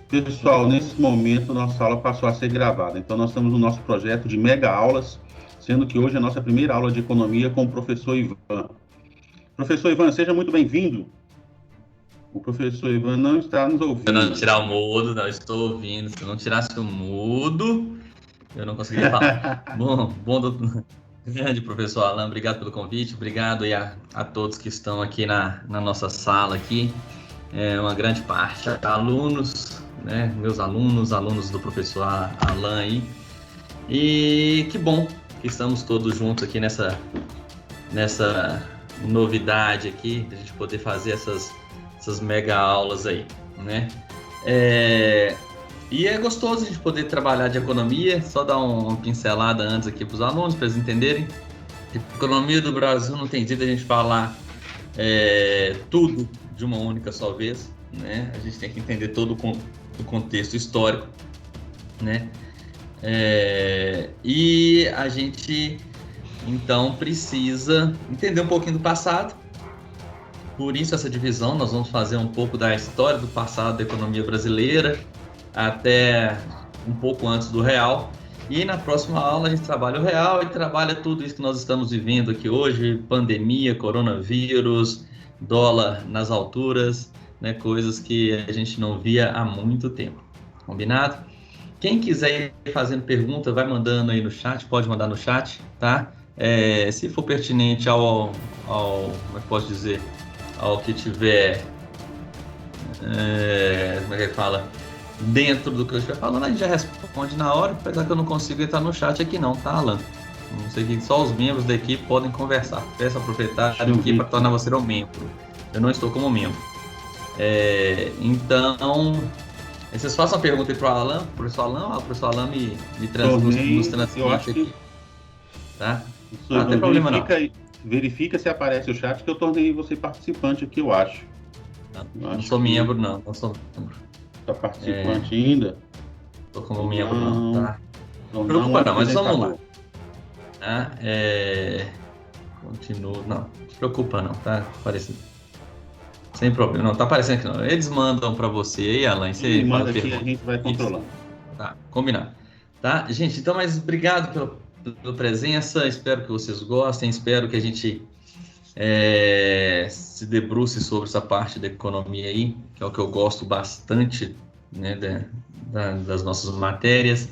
Pessoal, nesse momento nossa aula passou a ser gravada, então nós estamos no nosso projeto de mega aulas, sendo que hoje é a nossa primeira aula de economia com o professor Ivan. Professor Ivan, seja muito bem-vindo. O professor Ivan não está nos Se eu não ouvindo. tirar o mudo, não estou ouvindo. Se eu não tirasse o mudo, eu não conseguiria falar. Bom, grande professor Alan, obrigado pelo convite, obrigado aí a todos que estão aqui na nossa sala aqui. É uma grande parte, alunos, né, meus alunos do professor Alan aí. E que bom que estamos todos juntos aqui nessa novidade aqui, de a gente poder fazer essas mega aulas aí, né? E é gostoso a gente poder trabalhar de economia, só dar uma pincelada antes aqui para os alunos, para eles entenderem. A economia do Brasil não tem jeito a gente falar tudo de uma única só vez, né? A gente tem que entender todo o contexto histórico, né? E a gente, então, precisa entender um pouquinho do passado. Por isso essa divisão, nós vamos fazer um pouco da história do passado da economia brasileira, até um pouco antes do real. E na próxima aula a gente trabalha o real e trabalha tudo isso que nós estamos vivendo aqui hoje, pandemia, coronavírus, dólar nas alturas, né, coisas que a gente não via há muito tempo. Combinado? Quem quiser ir fazendo pergunta, vai mandando aí no chat, pode mandar no chat, tá? Se for pertinente como é que posso dizer, ao que tiver, como é que fala, dentro do que eu estiver falando, a gente já responde na hora, apesar que eu não consigo entrar no chat aqui não, tá, Alan? Não sei que só os membros da equipe podem conversar. Peço ao proprietário aqui para tornar você um membro. Eu não estou como membro. Então, vocês façam a pergunta aí para o Alan, professor Alan, o professor Alan nos transmite aqui. Tá? Não tem problema não. Verifica se aparece o chat que eu tornei você participante aqui, eu acho. Não sou membro, não sou membro. Tá participante ainda? Tô como membro, não, tá? Não preocupa não, mas vamos lá. Tá? Continuo, não se preocupa não, tá aparecendo. Sem problema, não tá aparecendo aqui não. Eles mandam para você aí, Alan, você manda aqui, a gente vai controlando. Tá, combinado. Tá, gente, então, mas obrigado pela presença, espero que vocês gostem, espero que a gente se debruce sobre essa parte da economia aí, que é o que eu gosto bastante, né, das nossas matérias,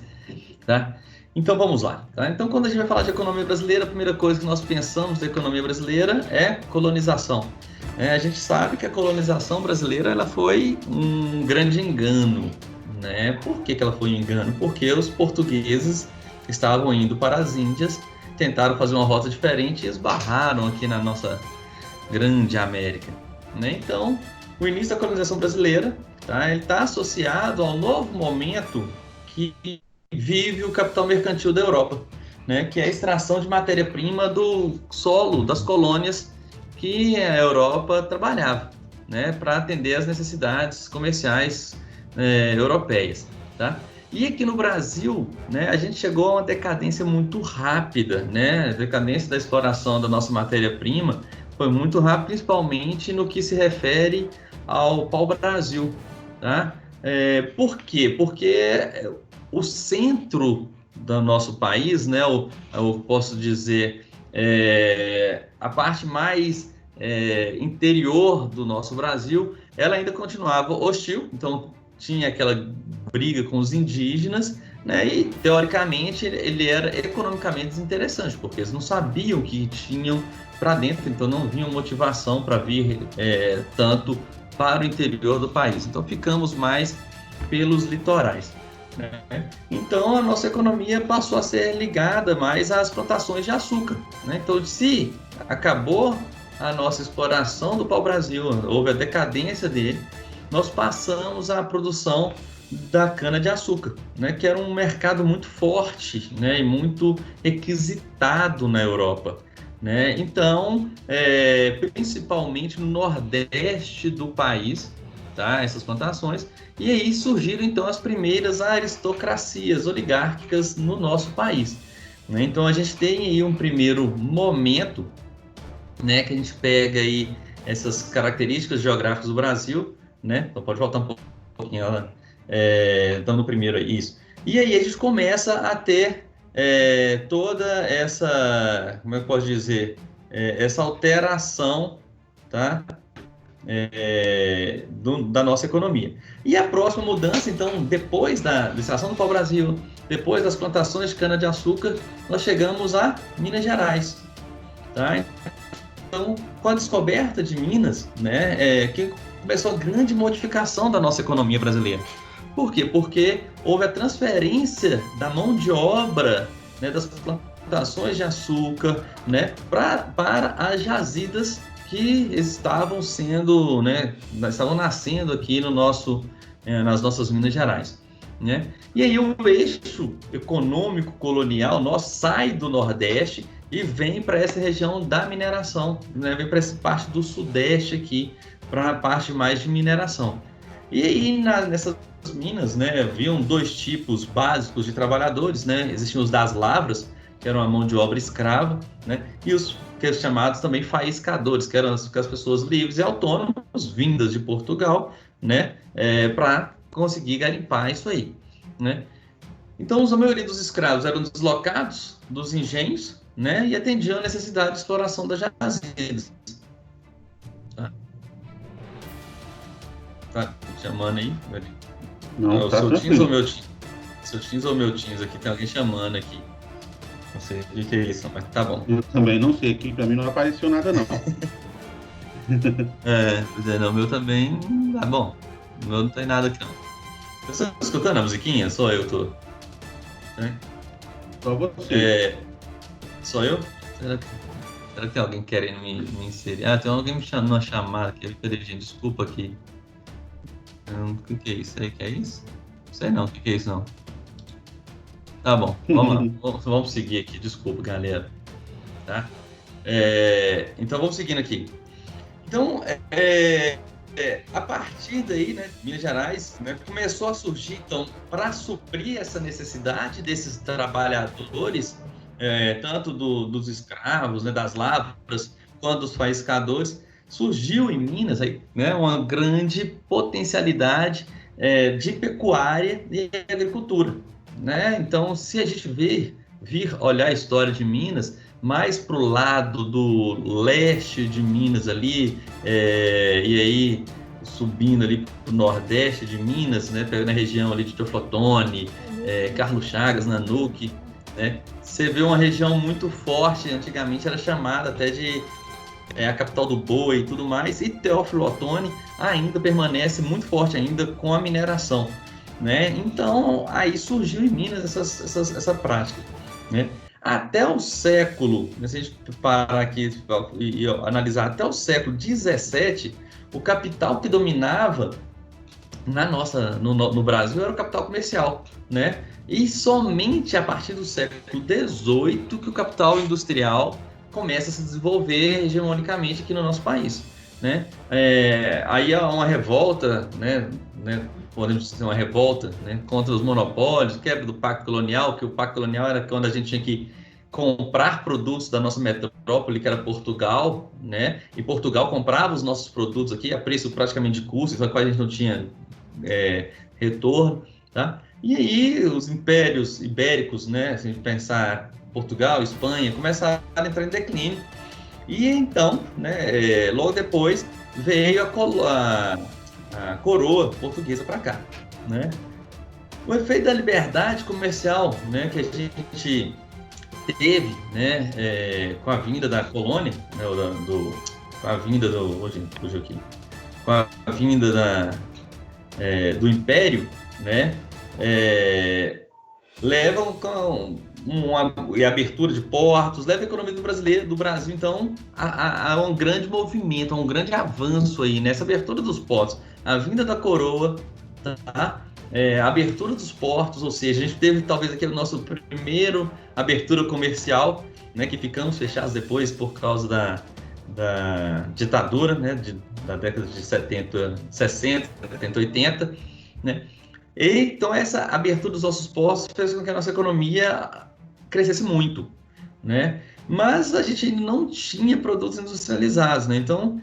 tá? Então vamos lá, tá? Então quando a gente vai falar de economia brasileira, a primeira coisa que nós pensamos da economia brasileira é colonização. A gente sabe que a colonização brasileira ela foi um grande engano, né? Por que ela foi um engano? Porque os portugueses estavam indo para as Índias, tentaram fazer uma rota diferente e esbarraram aqui na nossa grande América, né? Então, o início da colonização brasileira, tá? Ele está associado ao novo momento que vive o capital mercantil da Europa, né? Que é a extração de matéria-prima do solo das colônias que a Europa trabalhava, né? Para atender às necessidades comerciais europeias, tá? E aqui no Brasil, né, a gente chegou a uma decadência muito rápida, né? A decadência da exploração da nossa matéria-prima foi muito rápida, principalmente no que se refere ao pau-brasil, tá? Por quê? Porque o centro do nosso país, né, eu posso dizer, a parte mais interior do nosso Brasil, ela ainda continuava hostil, então tinha aquela briga com os indígenas, né? E teoricamente ele era economicamente desinteressante, porque eles não sabiam o que tinham para dentro, então não vinham motivação para vir tanto para o interior do país. Então ficamos mais pelos litorais, né? Então a nossa economia passou a ser ligada mais às plantações de açúcar, né? Então se acabou a nossa exploração do pau-brasil, houve a decadência dele, nós passamos à produção da cana-de-açúcar, né, que era um mercado muito forte, né, e muito requisitado na Europa, né? Então, principalmente no nordeste do país, tá, essas plantações, e aí surgiram então as primeiras aristocracias oligárquicas no nosso país, né? Então a gente tem aí um primeiro momento, né, que a gente pega aí essas características geográficas do Brasil, né? Então pode voltar um pouquinho, dando primeiro isso. E aí a gente começa a ter toda essa, como eu posso dizer, essa alteração, tá? Da nossa economia. E a próxima mudança, então, depois da licitação do pau-brasil, depois das plantações de cana-de-açúcar, nós chegamos a Minas Gerais. Tá? Então, com a descoberta de Minas, né, que começou a grande modificação da nossa economia brasileira. Por quê? Porque houve a transferência da mão de obra, né, das plantações de açúcar, né, para as jazidas que estavam sendo, né, estavam nascendo aqui no nas nossas Minas Gerais, né? E aí o eixo econômico colonial nosso sai do Nordeste e vem para essa região da mineração, né? Vem para essa parte do Sudeste aqui, para a parte mais de mineração. E aí nessas minas, né, haviam dois tipos básicos de trabalhadores, né? Existiam os das lavras, que eram a mão de obra escrava, né? E os que eram chamados também faiscadores, que eram as pessoas livres e autônomas, vindas de Portugal, né? Para conseguir garimpar isso aí, né? Então, a maioria dos escravos eram deslocados dos engenhos, né? E atendiam a necessidade de exploração das jazidas. Tá chamando aí? Não, tá seu Teams tranquilo. ou meu Teams? Seu Teams ou meu Teams aqui? Tem alguém chamando aqui. Não sei o que é isso, mas tá bom. Eu também não sei, aqui para mim não apareceu nada, não. Pois é, não, o meu também. Tá bom. O meu não tem nada aqui, não. Você tá escutando a musiquinha? Só eu tô. Só você. Só eu? Será que tem alguém querendo me inserir? Tem alguém me chamando numa chamada aqui. Peraí, gente, desculpa aqui. O que é isso? Aí que é isso? Não sei não, o que é isso não. Tá bom, vamos lá. Vamos seguir aqui, desculpa, galera. Tá? Então vamos seguindo aqui. Então, a partir daí, né, Minas Gerais, né, começou a surgir, então, para suprir essa necessidade desses trabalhadores, tanto dos escravos, né, das lavras, quanto dos faiscadores, surgiu em Minas aí, né, uma grande potencialidade de pecuária e agricultura, né? Então, se a gente vir olhar a história de Minas, mais para o lado do leste de Minas ali, e aí subindo ali para o nordeste de Minas, né, pegando a região ali de Teoflotone, Carlos Chagas, Nanuque, né, você vê uma região muito forte, antigamente era chamada até de a capital do boi e tudo mais, e Teófilo Otoni ainda permanece muito forte ainda com a mineração, né? Então, aí surgiu em Minas essa prática, né? Até o século, se a gente parar aqui e analisar, até o século XVII, o capital que dominava no Brasil era o capital comercial, né? E somente a partir do século XVIII que o capital industrial começa a se desenvolver hegemonicamente aqui no nosso país, né? Aí há uma revolta, né? Podemos dizer uma revolta, né, contra os monopólios, quebra do Pacto Colonial, que o Pacto Colonial era quando a gente tinha que comprar produtos da nossa metrópole, que era Portugal, né? E Portugal comprava os nossos produtos aqui a preço praticamente de custo, só que a gente não tinha retorno, tá? E aí os impérios ibéricos, né, se a gente pensar Portugal, Espanha, começaram a entrar em declínio. E então, né, logo depois, veio a coroa portuguesa para cá, né? O efeito da liberdade comercial, né, que a gente teve, né, com a vinda da colônia, né, com a vinda com a vinda do império, né, levam com e abertura de portos, leva a economia do Brasil, então, a um grande movimento, a um grande avanço aí nessa abertura dos portos, a vinda da coroa, tá? A abertura dos portos, ou seja, a gente teve talvez aqui o nosso primeiro abertura comercial, né, que ficamos fechados depois por causa da ditadura, né, da década de 70, 60, 70, 80, né? E, então, essa abertura dos nossos portos fez com que a nossa economia crescesse muito, né? Mas a gente não tinha produtos industrializados, né? Então,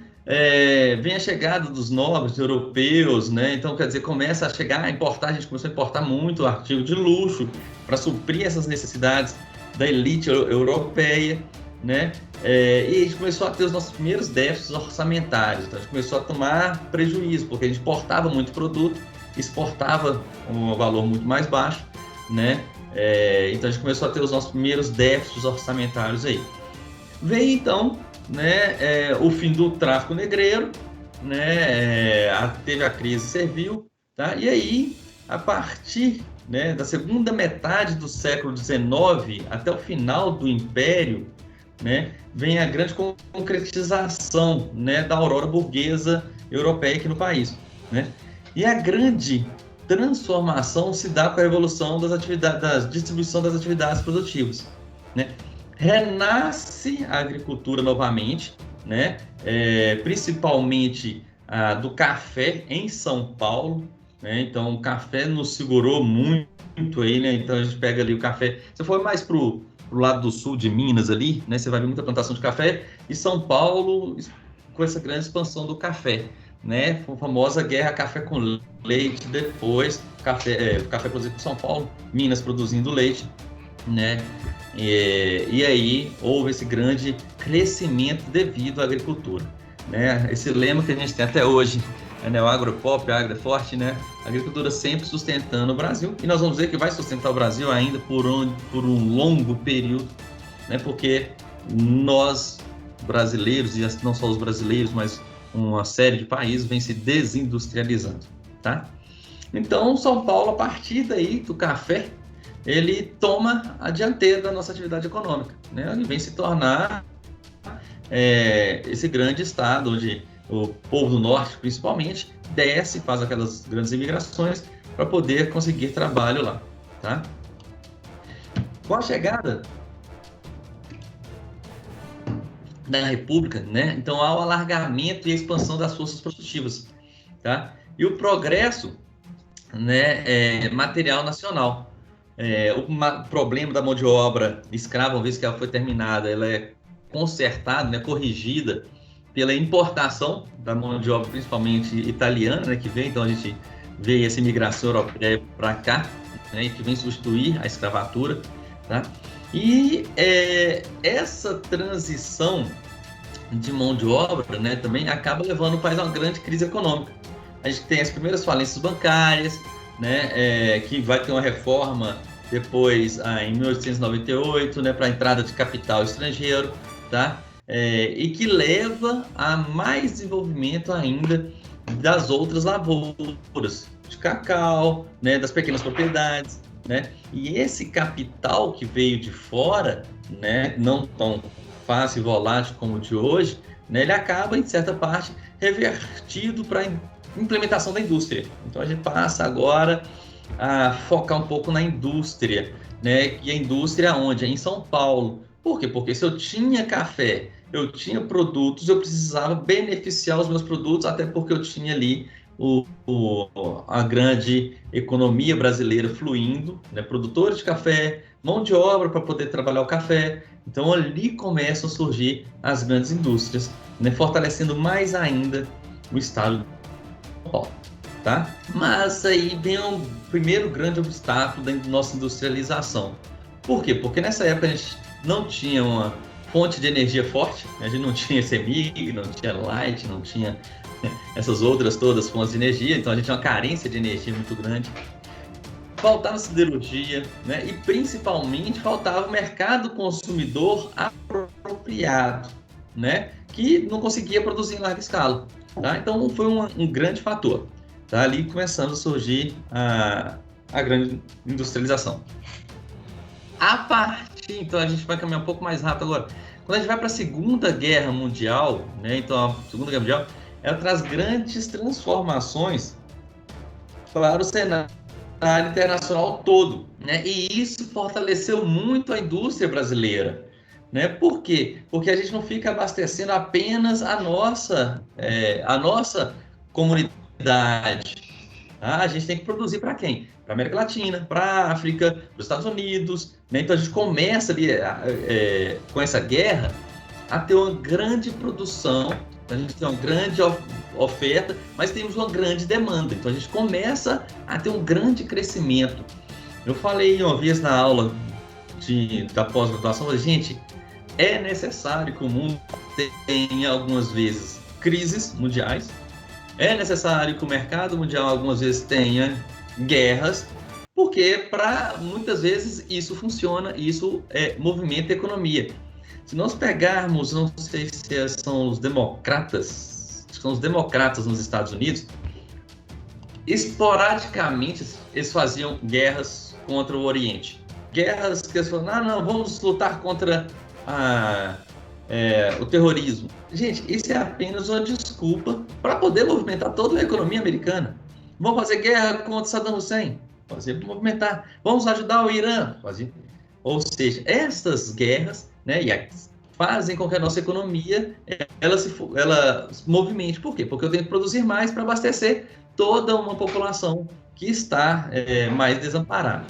vem a chegada dos nobres europeus, né? Então, quer dizer, começa a chegar a importar, a gente começou a importar muito artigo de luxo para suprir essas necessidades da elite europeia, né? E a gente começou a ter os nossos primeiros déficits orçamentários, então a gente começou a tomar prejuízo, porque a gente importava muito produto, exportava um valor muito mais baixo, né? Então a gente começou a ter os nossos primeiros déficits orçamentários aí. Veio então, né, o fim do tráfico negreiro, né, teve a crise servil, tá? E aí, a partir, né, da segunda metade do século XIX até o final do Império, né, vem a grande concretização, né, da aurora burguesa europeia aqui no país, né? E a grande transformação se dá com a evolução das atividades, da distribuição das atividades produtivas, né? Renasce a agricultura novamente, né? Principalmente do café em São Paulo, né? Então o café nos segurou muito aí, né? Então a gente pega ali o café, se for mais pro lado do sul de Minas ali, né? Você vai ver muita plantação de café, e São Paulo com essa grande expansão do café, né? A famosa guerra café com leite, depois café produzido por São Paulo, Minas produzindo leite, né? E aí houve esse grande crescimento devido à agricultura, né? Esse lema que a gente tem até hoje, né? O agro pop, o agro é forte, né? A agricultura sempre sustentando o Brasil, e nós vamos ver que vai sustentar o Brasil ainda por um longo período, né? Porque nós brasileiros, e não só os brasileiros, mas uma série de países vem se desindustrializando, tá? Então São Paulo, a partir daí do café, ele toma a dianteira da nossa atividade econômica, né? Ele vem se tornar esse grande estado onde o povo do norte, principalmente, desce, faz aquelas grandes imigrações para poder conseguir trabalho lá, tá? Com a chegada da República, né? Então há o alargamento e a expansão das forças produtivas, tá? E o progresso, né, material nacional. O problema da mão de obra escrava, uma vez que ela foi terminada, ela é consertada, né, corrigida pela importação da mão de obra, principalmente italiana, né, que vem. Então a gente vê essa imigração europeia para cá, né, que vem substituir a escravatura, tá? E essa transição de mão de obra, né, também acaba levando o país a uma grande crise econômica. A gente tem as primeiras falências bancárias, né, que vai ter uma reforma depois, em 1898, né, para a entrada de capital estrangeiro, tá? E que leva a mais desenvolvimento ainda das outras lavouras, de cacau, né, das pequenas propriedades, né? E esse capital que veio de fora, né, não tão fácil e volátil como o de hoje, né, ele acaba, em certa parte, revertido para a implementação da indústria. Então a gente passa agora a focar um pouco na indústria, né? E a indústria onde? Em São Paulo. Por quê? Porque se eu tinha café, eu tinha produtos, eu precisava beneficiar os meus produtos, até porque eu tinha ali a grande economia brasileira fluindo, né? Produtores de café, mão de obra para poder trabalhar o café. Então ali começam a surgir as grandes indústrias, né? Fortalecendo mais ainda o estado de São Paulo, tá? Mas aí vem o primeiro grande obstáculo da nossa industrialização. Por quê? Porque nessa época a gente não tinha uma fonte de energia forte, a gente não tinha CEMIG, não tinha Light, não tinha essas outras todas fontes de energia, então a gente tinha uma carência de energia muito grande. Faltava siderurgia, né? E principalmente faltava o mercado consumidor apropriado, né? Que não conseguia produzir em larga escala, tá? Então foi um grande fator. Tá? Ali começando a surgir a grande industrialização. A partir, então a gente vai caminhar um pouco mais rápido agora. Quando a gente vai para a Segunda Guerra Mundial, né? Então a Segunda Guerra Mundial, ela traz grandes transformações para o cenário internacional todo, né? E isso fortaleceu muito a indústria brasileira, né? Por quê? Porque a gente não fica abastecendo apenas a nossa comunidade. A gente tem que produzir para quem? Para a América Latina, para a África, para os Estados Unidos, né? Então a gente começa ali com essa guerra a ter uma grande produção, a gente tem uma grande oferta, mas temos uma grande demanda. Então a gente começa a ter um grande crescimento. Eu falei uma vez na aula da pós-graduação, gente, é necessário que o mundo tenha algumas vezes crises mundiais, é necessário que o mercado mundial algumas vezes tenha guerras, porque muitas vezes isso funciona, isso movimenta a economia. Se nós pegarmos, não sei se são os democratas nos Estados Unidos, esporadicamente eles faziam guerras contra o Oriente. Guerras que eles falaram, não, vamos lutar contra o terrorismo. Gente, isso é apenas uma desculpa para poder movimentar toda a economia americana. Vamos fazer guerra contra Saddam Hussein? Fazer movimentar. Vamos ajudar o Irã? Fazer. Ou seja, essas guerras, né, fazem com que a nossa economia ela se movimente. Por quê? Porque eu tenho que produzir mais para abastecer toda uma população que está mais desamparada.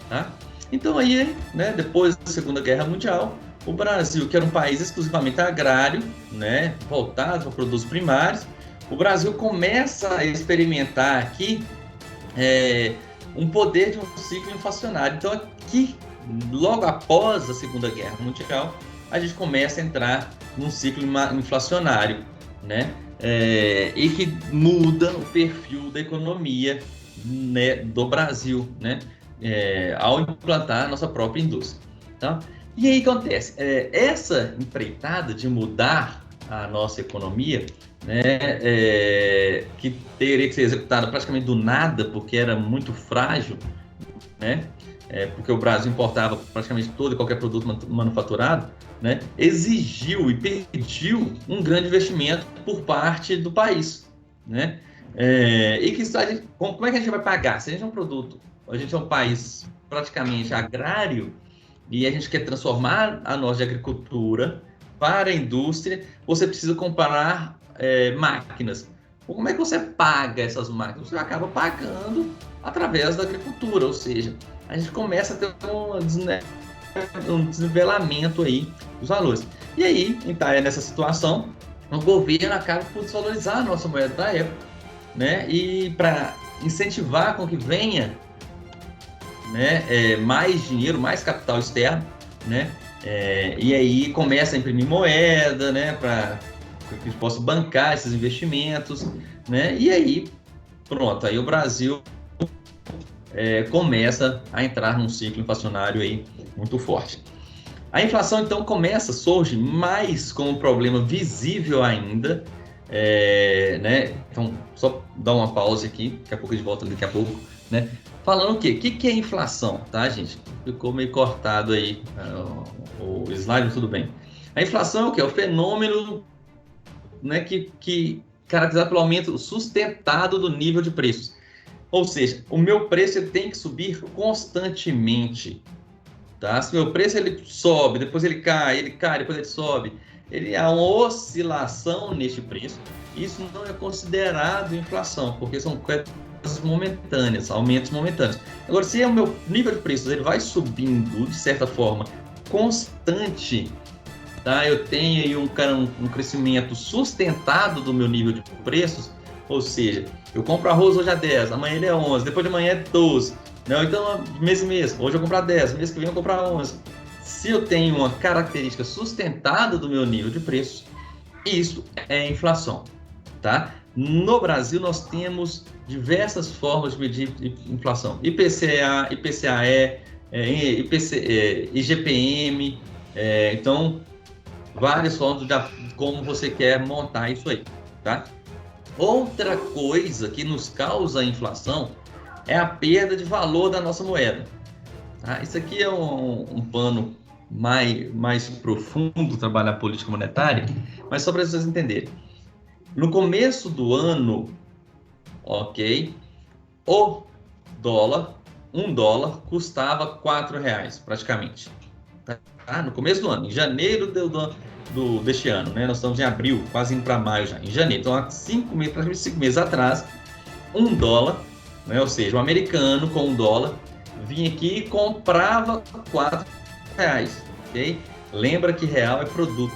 Tá? Então aí, né, depois da Segunda Guerra Mundial, o Brasil, que era um país exclusivamente agrário, né, voltado para produtos primários, o Brasil começa a experimentar aqui um poder de um ciclo inflacionário. Então aqui, logo após a Segunda Guerra Mundial, a gente começa a entrar num ciclo inflacionário, né, e que muda o perfil da economia, né, do Brasil, né, ao implantar a nossa própria indústria. Tá? E aí o que acontece? Essa empreitada de mudar a nossa economia, né, que teria que ser executada praticamente do nada, porque era muito frágil, né, porque o Brasil importava praticamente todo e qualquer produto manufaturado, né, exigiu e pediu um grande investimento por parte do país, né, e que como é que a gente vai pagar? Se a gente é um país praticamente agrário e a gente quer transformar a nossa agricultura para a indústria, você precisa comprar máquinas. Como é que você paga essas máquinas? Você acaba pagando através da agricultura, ou seja, a gente começa a ter um desnivelamento aí dos valores. E aí, então, nessa situação, o governo acaba por desvalorizar a nossa moeda da época, né? E para incentivar com que venha, né, mais dinheiro, mais capital externo, né? E aí começa a imprimir moeda, né, para que a gente possa bancar esses investimentos, né? E aí, pronto, aí o Brasil começa a entrar num ciclo inflacionário aí muito forte. A inflação, então, surge mais como um problema visível ainda, né? Então, só dar uma pausa aqui, daqui a pouco a gente volta daqui a pouco, né? Falando o quê? O que é inflação, tá, gente? Ficou meio cortado aí o slide, tudo bem. A inflação é o quê? É o fenômeno, né, que caracterizado pelo aumento sustentado do nível de preços. Ou seja, o meu preço tem que subir constantemente. Tá? Se o meu preço ele sobe, depois ele cai, depois ele sobe. Há uma oscilação neste preço. Isso não é considerado inflação, porque são coisas momentâneas, aumentos momentâneos. Agora, se o meu nível de preços ele vai subindo de certa forma constante, tá? Eu tenho aí um crescimento sustentado do meu nível de preços, ou seja, eu compro arroz hoje a 10, amanhã ele é 11, depois de amanhã é 12. Não, então, mês em mês, hoje eu vou comprar 10, mês que vem eu vou comprar 11. Se eu tenho uma característica sustentada do meu nível de preços, isso é inflação, tá? No Brasil, nós temos diversas formas de medir inflação. IPCA, IPCAE, IGPM, então, várias formas de como você quer montar isso aí, tá? Outra coisa que nos causa inflação é a perda de valor da nossa moeda. Tá? Isso aqui é um pano mais profundo, trabalhar política monetária, mas só para vocês entenderem. No começo do ano, ok, o dólar, $1 custava R$4 praticamente. Tá? No começo do ano, em janeiro deste ano, né? Nós estamos em abril, quase indo para maio já, em janeiro. Então, há 5 meses, praticamente 5 meses atrás, $1, né? Ou seja, o americano com $1 vinha aqui e comprava R$4, ok? Lembra que real é produto,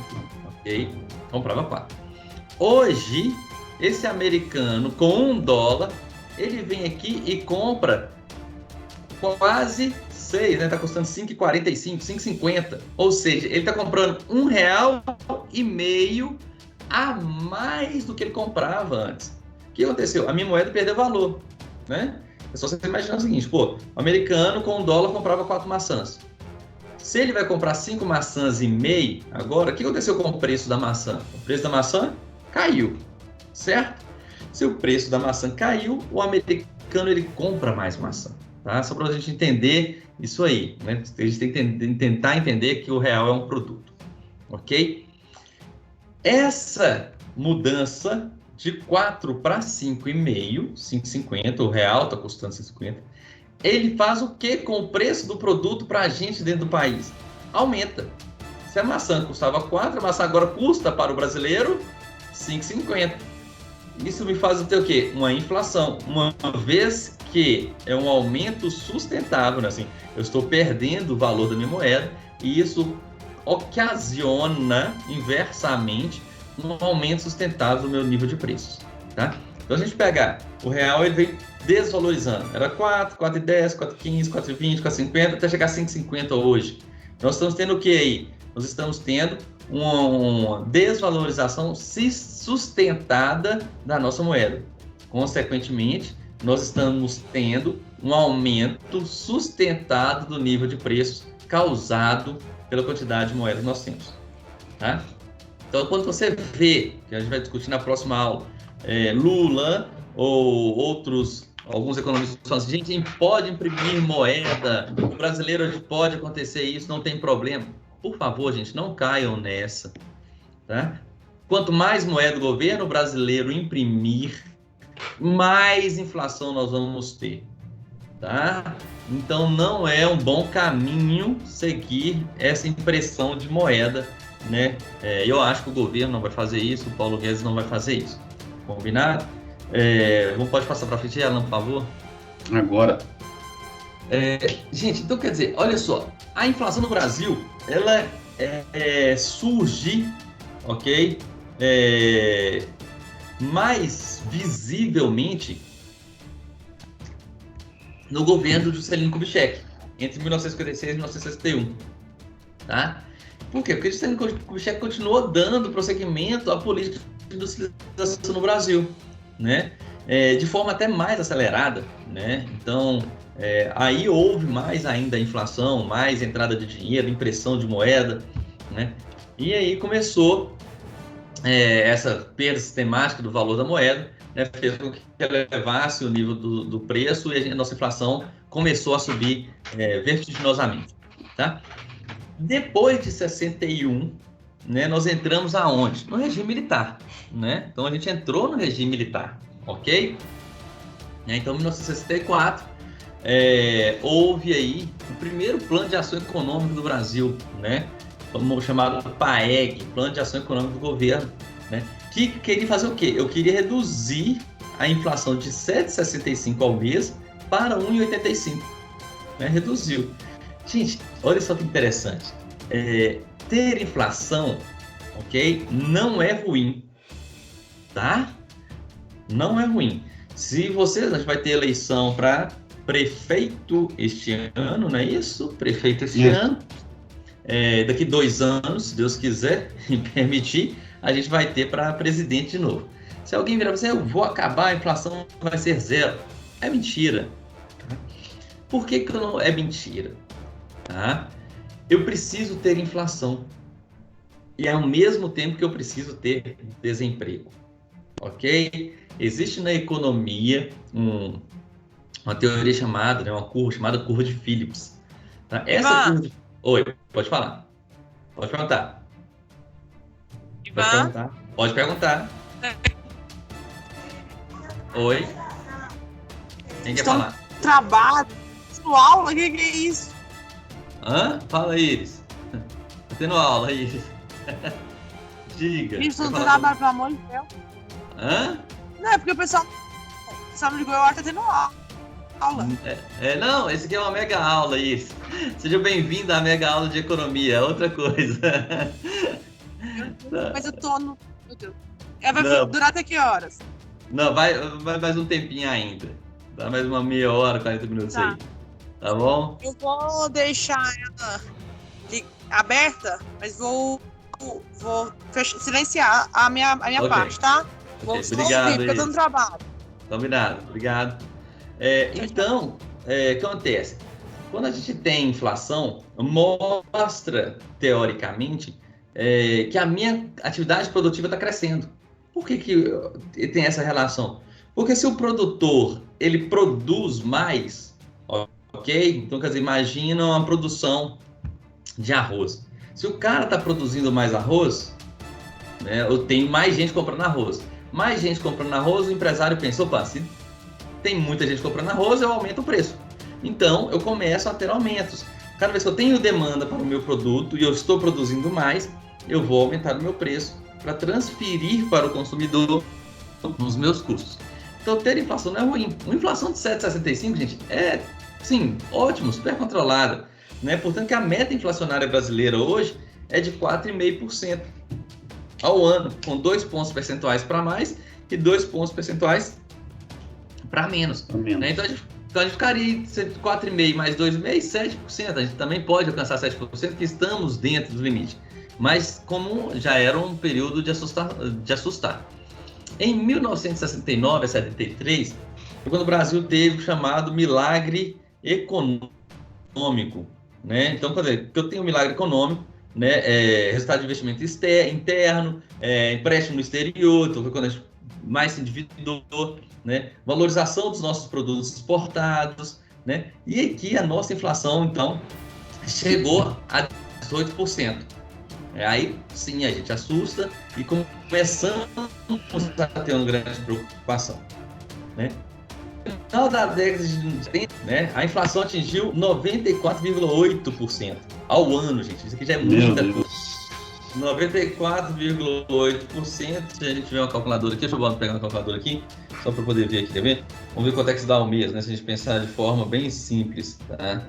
ok? Comprava 4. Hoje, esse americano com $1, ele vem aqui e compra quase 6, né? Tá custando 5,45, 5,50. Ou seja, ele tá comprando R$1,50 a mais do que ele comprava antes. O que aconteceu? A minha moeda perdeu valor, né? É só você imaginar o seguinte, pô, o americano com $1 comprava 4 maçãs. Se ele vai comprar 5 maçãs e meio agora, o que aconteceu com o preço da maçã? O preço da maçã caiu, certo? Se o preço da maçã caiu, o americano ele compra mais maçã, tá? Só para a gente entender isso aí, né? A gente tem que tentar entender que o real é um produto, ok? Essa mudança de 4 para 5,5, 5,50, o real está custando 5,50, ele faz o que com o preço do produto para a gente dentro do país? Aumenta. Se a maçã custava 4, a maçã agora custa para o brasileiro 5,50. Isso me faz ter o quê? Uma inflação. Uma vez que é um aumento sustentável, né? Assim, eu estou perdendo o valor da minha moeda e isso ocasiona inversamente um aumento sustentável do meu nível de preços, tá? Então, a gente pegar o real, ele vem desvalorizando. Era 4, 4,10, 4,15, 4,20, 4,50, até chegar a 5,50 hoje. Nós estamos tendo o que aí? Nós estamos tendo uma desvalorização sustentada da nossa moeda. Consequentemente, nós estamos tendo um aumento sustentado do nível de preços causado pela quantidade de moedas que nós temos, tá? Então, quando você vê, que a gente vai discutir na próxima aula, Lula ou alguns economistas falam assim, gente, pode imprimir moeda, o brasileiro hoje pode acontecer isso, não tem problema. Por favor, gente, não caiam nessa, tá? Quanto mais moeda o governo brasileiro imprimir, mais inflação nós vamos ter, tá? Então, não é um bom caminho seguir essa impressão de moeda, né? Eu acho que o governo não vai fazer isso, o Paulo Guedes não vai fazer isso. Combinado? Pode passar para frente, Alan, por favor? Agora. Gente, então quer dizer, olha só, a inflação no Brasil, ela surge, ok? Mais visivelmente no governo de Juscelino Kubitschek, entre 1956 e 1961, tá? Por quê? Porque Juscelino Kubitschek continuou dando prosseguimento à política de industrialização no Brasil, né? De forma até mais acelerada, né? Então, aí houve mais ainda inflação, mais entrada de dinheiro, impressão de moeda, né? E aí começou essa perda sistemática do valor da moeda, né? Fez com que elevasse o nível do preço e a nossa inflação começou a subir vertiginosamente, tá? Depois de 61, né, nós entramos aonde? No regime militar, né? Então a gente entrou no regime militar, ok? Então, em 1964, houve aí o primeiro plano de ação econômica do Brasil, né? Chamado PAEG, Plano de Ação Econômica do Governo, né? Que queria fazer o quê? Eu queria reduzir a inflação de 7,65 ao mês para 1,85, né? Reduziu. Gente, olha só que interessante. Ter inflação, ok? Não é ruim, tá? Não é ruim. Se a gente vai ter eleição para prefeito este ano, não é isso? Prefeito este ano. Daqui 2 anos, se Deus quiser e permitir, a gente vai ter para presidente de novo. Se alguém virar e dizer, eu vou acabar, a inflação vai ser 0. É mentira. Tá? Por que não é mentira? Tá? Eu preciso ter inflação e ao mesmo tempo que eu preciso ter desemprego, ok? Existe na economia uma teoria chamada, né, uma curva chamada curva de Phillips. Tá? Essa curva. Oi, pode falar. Pode perguntar. Pode perguntar. Pode perguntar. Oi. Quem quer falar? Trabalho, aula, o que é isso? Hã? Fala, Iris. Tá tendo aula, Iris. Diga. Isso não trabalho, pelo amor de Deus. Hã? Não, é porque o pessoal não ligou, eu acho que tá tendo aula. Não, esse aqui é uma mega aula, Iris. Seja bem-vindo à mega aula de economia, é outra coisa. Mas eu tô no... Meu Deus. Vai Não. durar até que horas? Não, vai mais um tempinho ainda. Dá mais uma meia hora, 40 minutos Tá. aí. Tá bom? Eu vou deixar ela aberta, mas vou silenciar a minha Ok. parte, tá? Vou só Obrigado, ouvir, porque eu tô no Iris. trabalho. Combinado, obrigado. Então, o que acontece? Quando a gente tem inflação, mostra, teoricamente, que a minha atividade produtiva está crescendo. Por que tem essa relação? Porque se o produtor ele produz mais, ok? Então, quer dizer, imagina uma produção de arroz. Se o cara está produzindo mais arroz, né, eu tenho mais gente comprando arroz. Mais gente comprando arroz, o empresário pensa, opa, se tem muita gente comprando arroz, eu aumento o preço. Então, eu começo a ter aumentos. Cada vez que eu tenho demanda para o meu produto e eu estou produzindo mais, eu vou aumentar o meu preço para transferir para o consumidor os meus custos. Então, ter inflação não é ruim. Uma inflação de 7,65, gente, é, sim, ótimo, super controlada. Né? Portanto, que a meta inflacionária brasileira hoje é de 4,5% ao ano, com 2 pontos percentuais para mais e 2 pontos percentuais para menos. Né? Então, a gente ficaria 4,5% mais 2,5%, 7%. A gente também pode alcançar 7%, que estamos dentro do limite. Mas como já era um período de assustar. Em 1969 a 73, foi quando o Brasil teve o chamado milagre econômico. Né? Então, quer dizer, eu tenho um milagre econômico, né? Resultado de investimento interno, empréstimo no exterior, então foi quando a gente mais se endividou, né? Valorização dos nossos produtos exportados, né? E aqui a nossa inflação, então, chegou a 18%. Aí sim a gente assusta e começamos a ter uma grande preocupação, né? No final da década de 70, né, a inflação atingiu 94,8% ao ano, gente. Isso aqui já é muita coisa. 94,8%. Se a gente tiver uma calculadora aqui, deixa eu pegar uma calculadora aqui, só para poder ver aqui, quer ver? Vamos ver quanto é que isso dá ao mês, né? Se a gente pensar de forma bem simples, tá?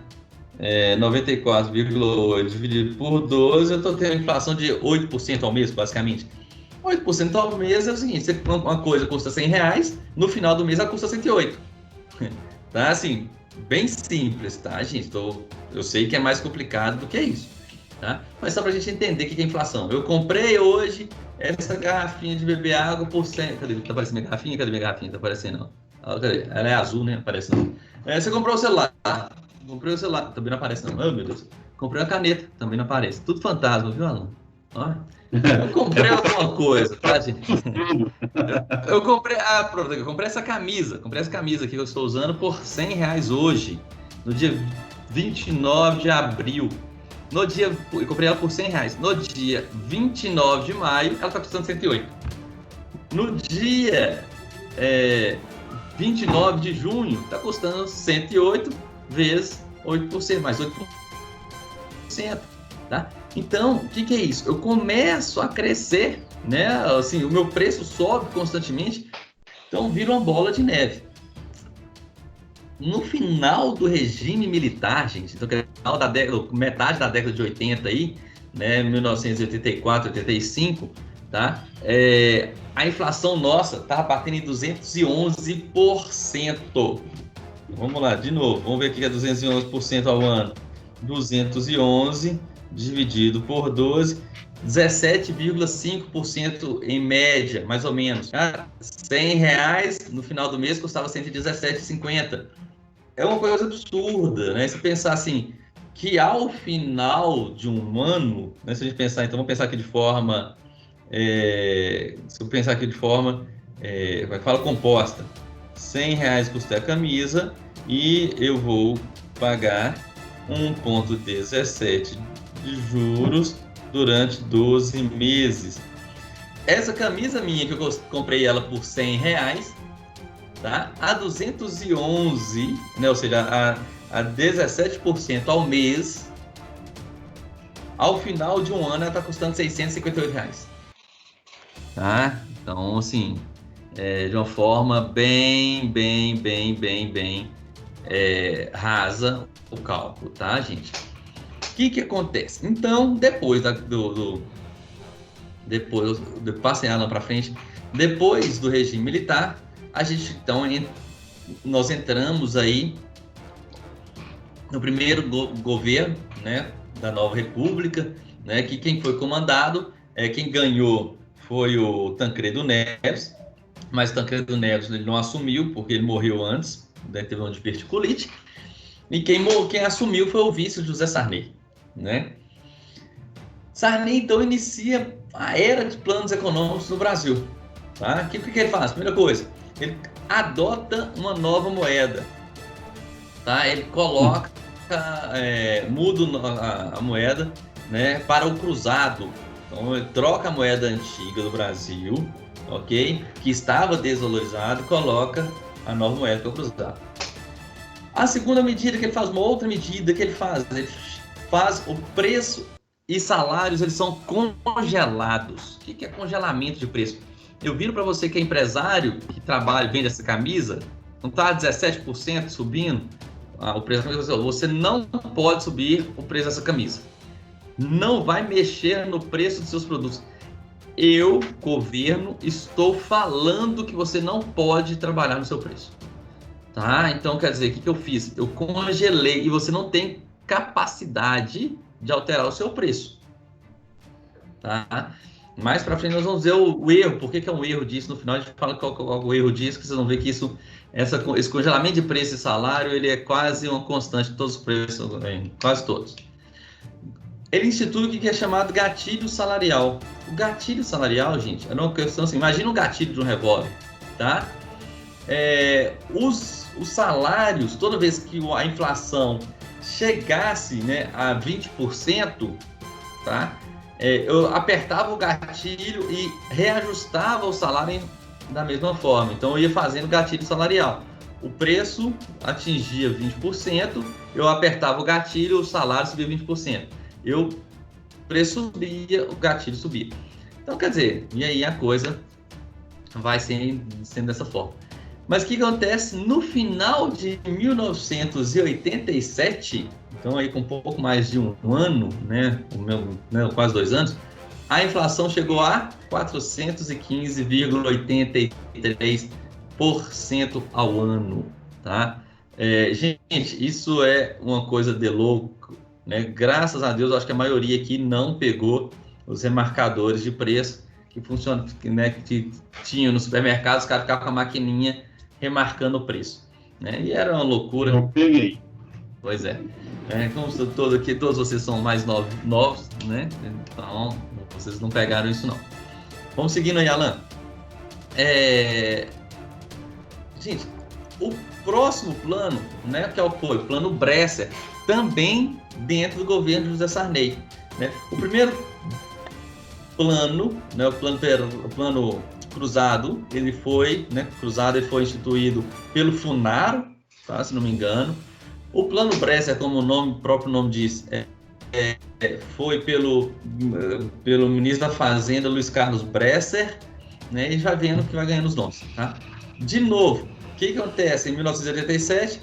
94,8 dividido por 12, eu estou tendo inflação de 8% ao mês, basicamente. 8% ao mês é o seguinte, uma coisa custa R$100, no final do mês ela custa 108. Tá, assim, bem simples, tá, gente? Eu sei que é mais complicado do que isso, tá? Mas só pra gente entender o que é inflação. Eu comprei hoje essa garrafinha de beber água por 100... Cadê? Tá aparecendo minha garrafinha? Cadê minha garrafinha? Tá aparecendo, não. Cadê? Ela é azul, né? Aparece não. Você comprou o celular. Comprei o celular. Também não aparece, não. Oh, meu Deus. Comprei a caneta. Também não aparece. Tudo fantasma, viu, Alan? Ó. Eu comprei alguma coisa, tá, gente? Eu comprei essa camisa. Comprei essa camisa aqui que eu estou usando por R$100 hoje, no dia 29 de abril. Eu comprei ela por R$100. No dia 29 de maio, ela está custando 108. No dia 29 de junho, está custando 108 vezes 8%, mais 8%. Tá? Então, o que é isso? Eu começo a crescer, né? Assim, o meu preço sobe constantemente, então vira uma bola de neve. No final do regime militar, gente, então, final da metade da década de 80 aí, né, 1984, 85, tá? A inflação nossa estava batendo em 211%. Vamos lá, de novo, vamos ver o que é 211% ao ano. 211 dividido por 12, 17,5% em média, mais ou menos. R$100 no final do mês custava 117,50. É uma coisa absurda, né? Se pensar assim, que ao final de um ano, né, se a gente pensar, então vamos pensar aqui de forma, fala composta. R$100 custa a camisa e eu vou pagar 1,17 de juros durante 12 meses. Essa camisa minha, que eu comprei ela por R$100, tá? A 211, né? Ou seja, a 17% ao mês, ao final de um ano ela está custando R$658. Tá? Então, assim, de uma forma bem rasa o cálculo, tá, gente? O que acontece? Então, depois passem ela para frente, Depois do regime militar, nós entramos aí no primeiro governo, né, da nova república, né, que quem foi comandado, quem ganhou foi o Tancredo Neves, mas Tancredo Neves ele não assumiu, porque ele morreu antes, teve uma diverticulite, e quem assumiu foi o vice José Sarney, né? Sarney, então, inicia a era de planos econômicos no Brasil. Tá? O que ele faz? Primeira coisa, ele adota uma nova moeda. Tá? Ele coloca, muda a moeda, né, para o cruzado. Então, ele troca a moeda antiga do Brasil, ok? Que estava desvalorizada, e coloca a nova moeda para o cruzado. A segunda medida que ele faz, uma outra medida que ele faz o preço e salários, eles são congelados. O que é congelamento de preço? Eu viro para você que é empresário, que trabalha, vende essa camisa, não está 17% subindo o preço da camisa, você não pode subir o preço dessa camisa. Não vai mexer no preço dos seus produtos. Eu, governo, estou falando que você não pode trabalhar no seu preço. Tá? Então, quer dizer, o que eu fiz? Eu congelei e você não tem capacidade de alterar o seu preço. Tá? Mais para frente nós vamos ver o erro. Por que é um erro disso? No final a gente fala qual é o erro disso, que vocês vão ver que esse congelamento de preço e salário ele é quase uma constante de todos os preços, quase todos. Ele institui o que é chamado gatilho salarial. O gatilho salarial, gente, era uma questão assim, imagina um gatilho de um revólver, tá? Os salários, toda vez que a inflação chegasse, né, a 20%, tá? Eu apertava o gatilho e reajustava o salário da mesma forma. Então eu ia fazendo gatilho salarial. O preço atingia 20%, eu apertava o gatilho, o salário subia 20%. O preço subia, o gatilho subia. Então, quer dizer, e aí a coisa vai sendo dessa forma. Mas o que acontece no final de 1987, então aí com um pouco mais de um ano, né, quase 2 anos, a inflação chegou a 415,83% ao ano, tá? Gente, isso é uma coisa de louco, né? Graças a Deus, acho que a maioria aqui não pegou os remarcadores de preço que funcionam, né, que tinham no supermercado, os caras ficavam com a maquininha remarcando o preço, né? E era uma loucura. Eu peguei. Pois é. Como todos vocês são mais novos, né? Então, vocês não pegaram isso, não. Vamos seguindo aí, Alan. Gente, o próximo plano, né, que é o plano Bresser, também dentro do governo de José Sarney, né? O primeiro plano, né, o plano cruzado, ele foi instituído pelo Funaro, tá, se não me engano. O plano Bresser, como o próprio nome diz, foi pelo ministro da Fazenda, Luiz Carlos Bresser, né, e já vendo que vai ganhando os nomes. Tá? De novo, o que acontece? Em 1987,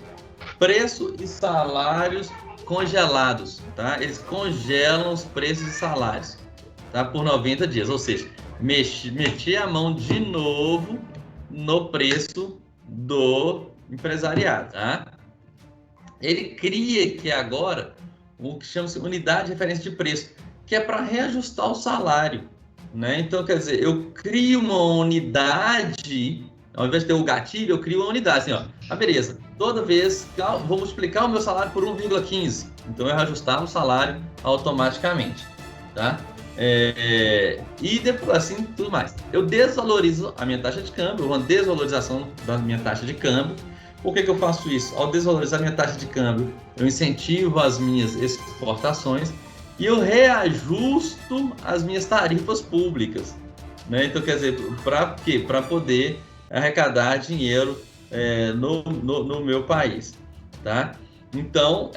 preço e salários congelados. Tá? Eles congelam os preços e salários, tá, por 90 dias, ou seja, meti a mão de novo no preço do empresariado. Tá? Ele cria que agora o que chama-se unidade de referência de preço, que é para reajustar o salário, né? Então, quer dizer, eu crio uma unidade, ao invés de ter o gatilho, eu crio uma unidade, assim, ó. Beleza, toda vez vou multiplicar o meu salário por 1,15, então eu reajustava o salário automaticamente, tá? E depois, assim, tudo mais. Eu desvalorizo a minha taxa de câmbio, uma desvalorização da minha taxa de câmbio. Por que eu faço isso? Ao desvalorizar minha taxa de câmbio, eu incentivo as minhas exportações e eu reajusto as minhas tarifas públicas, né? Então, quer dizer, para quê? Para poder arrecadar dinheiro no meu país, tá? Então,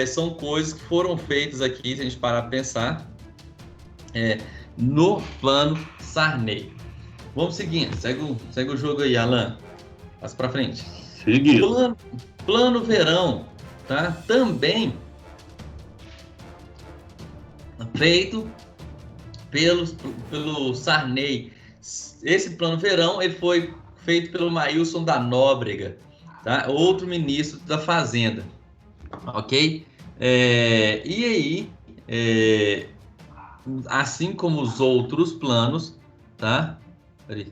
são coisas que foram feitas aqui, se a gente parar para pensar, no plano Sarney. Vamos seguindo, segue o jogo aí, Alan. Passa para frente. Plano Verão, tá? Também feito pelo Sarney. Esse plano verão ele foi feito pelo Maílson da Nóbrega, tá? Outro ministro da Fazenda, ok? E aí, assim como os outros planos, tá? Peraí.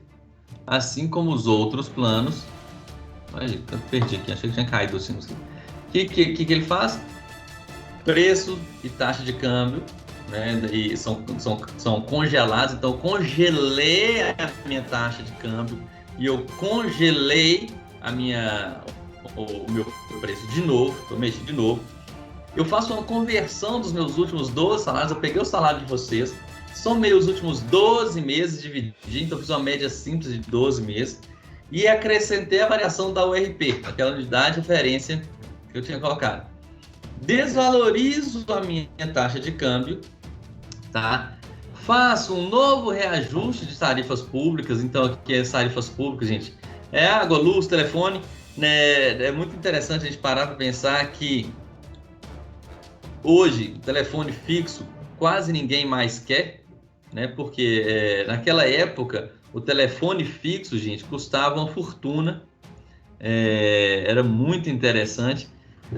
Assim como os outros planos, eu perdi aqui, achei que tinha caído assim. O que ele faz? Preço e taxa de câmbio, né? E são congelados, então eu congelei a minha taxa de câmbio e eu congelei o meu preço de novo, eu mexi de novo. Eu faço uma conversão dos meus últimos 12 salários, eu peguei o salário de vocês, somei os últimos 12 meses, dividi, então fiz uma média simples de 12 meses e acrescentei a variação da URP, aquela unidade de referência que eu tinha colocado. Desvalorizo a minha taxa de câmbio, tá? Faço um novo reajuste de tarifas públicas. Então, o que é tarifas públicas, gente? É água, luz, telefone, né? É muito interessante a gente parar para pensar que hoje, telefone fixo, quase ninguém mais quer, né? Porque naquela época, o telefone fixo, gente, custava uma fortuna, era muito interessante.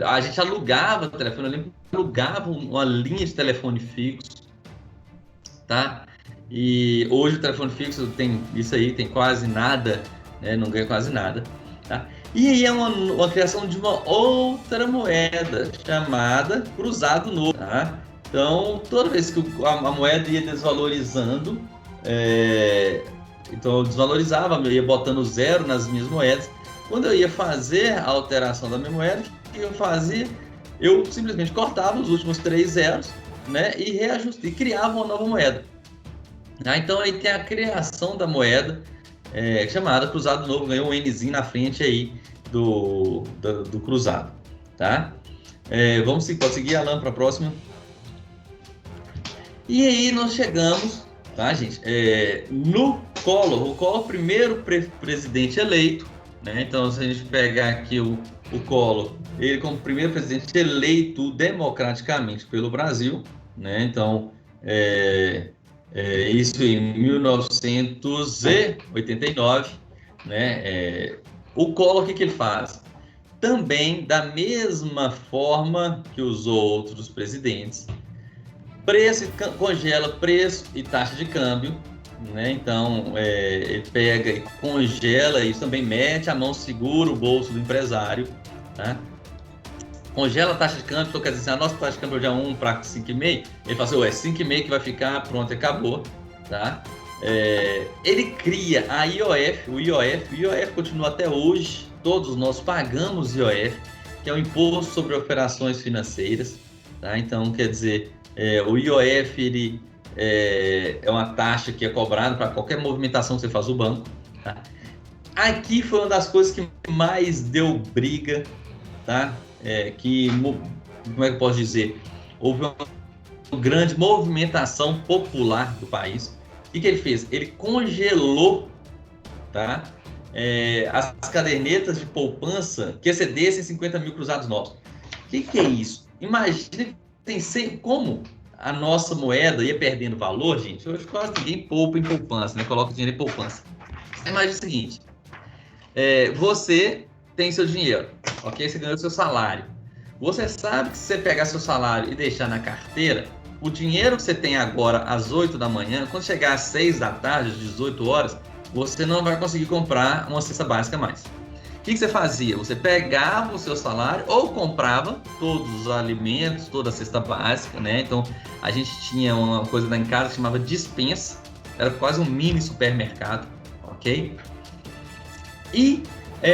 A gente alugava telefone, eu lembro que alugava uma linha de telefone fixo, tá? E hoje o telefone fixo tem isso aí, tem quase nada, né? Não ganha quase nada, tá? E aí é uma criação de uma outra moeda chamada cruzado novo, tá? Então, toda vez que a moeda ia desvalorizando, então eu desvalorizava, eu ia botando zero nas minhas moedas. Quando eu ia fazer a alteração da minha moeda, o que eu fazia? Eu simplesmente cortava os últimos 3 zeros, né, e reajustei, e criava uma nova moeda. Então aí tem a criação da moeda, chamada cruzado novo, ganhou um Nzinho na frente aí do cruzado, tá? Vamos seguir, Alan, para a próxima. E aí nós chegamos, tá, gente, no Collor. O Collor, primeiro presidente eleito, né? Então, se a gente pegar aqui o Collor, ele como primeiro presidente eleito democraticamente pelo Brasil, né? Então, isso em 1989, né? O Collor, o que ele faz? Também, da mesma forma que os outros presidentes, congela preço e taxa de câmbio, né? Então, ele pega e congela isso, também mete a mão, segura o bolso do empresário, tá? Congela a taxa de câmbio, então quer dizer, a nossa taxa de câmbio é 1 para 5,5, ele fala assim, 5,5 que vai ficar, pronto, acabou, tá? Ele cria a IOF, o IOF continua até hoje, todos nós pagamos IOF, que é o Imposto sobre Operações Financeiras, tá? Então, quer dizer, o IOF, ele é uma taxa que é cobrada para qualquer movimentação que você faz no banco, tá? Aqui foi uma das coisas que mais deu briga, tá? Como é que eu posso dizer? Houve uma grande movimentação popular do país. O que ele fez? Ele congelou, tá? As cadernetas de poupança que excedessem 50 mil cruzados novos. O que é isso? Imagina como a nossa moeda ia perdendo valor, gente. Hoje quase ninguém poupa em poupança, né? Coloca dinheiro em poupança. Imagina o seguinte: você tem seu dinheiro, ok? Você ganhou seu salário. Você sabe que se você pegar seu salário e deixar na carteira, o dinheiro que você tem agora às 8 da manhã, quando chegar às 6 da tarde, às 18 horas, você não vai conseguir comprar uma cesta básica mais. O que você fazia? Você pegava o seu salário ou comprava todos os alimentos, toda a cesta básica, né? Então, a gente tinha uma coisa lá em casa que chamava despensa, era quase um mini supermercado, ok?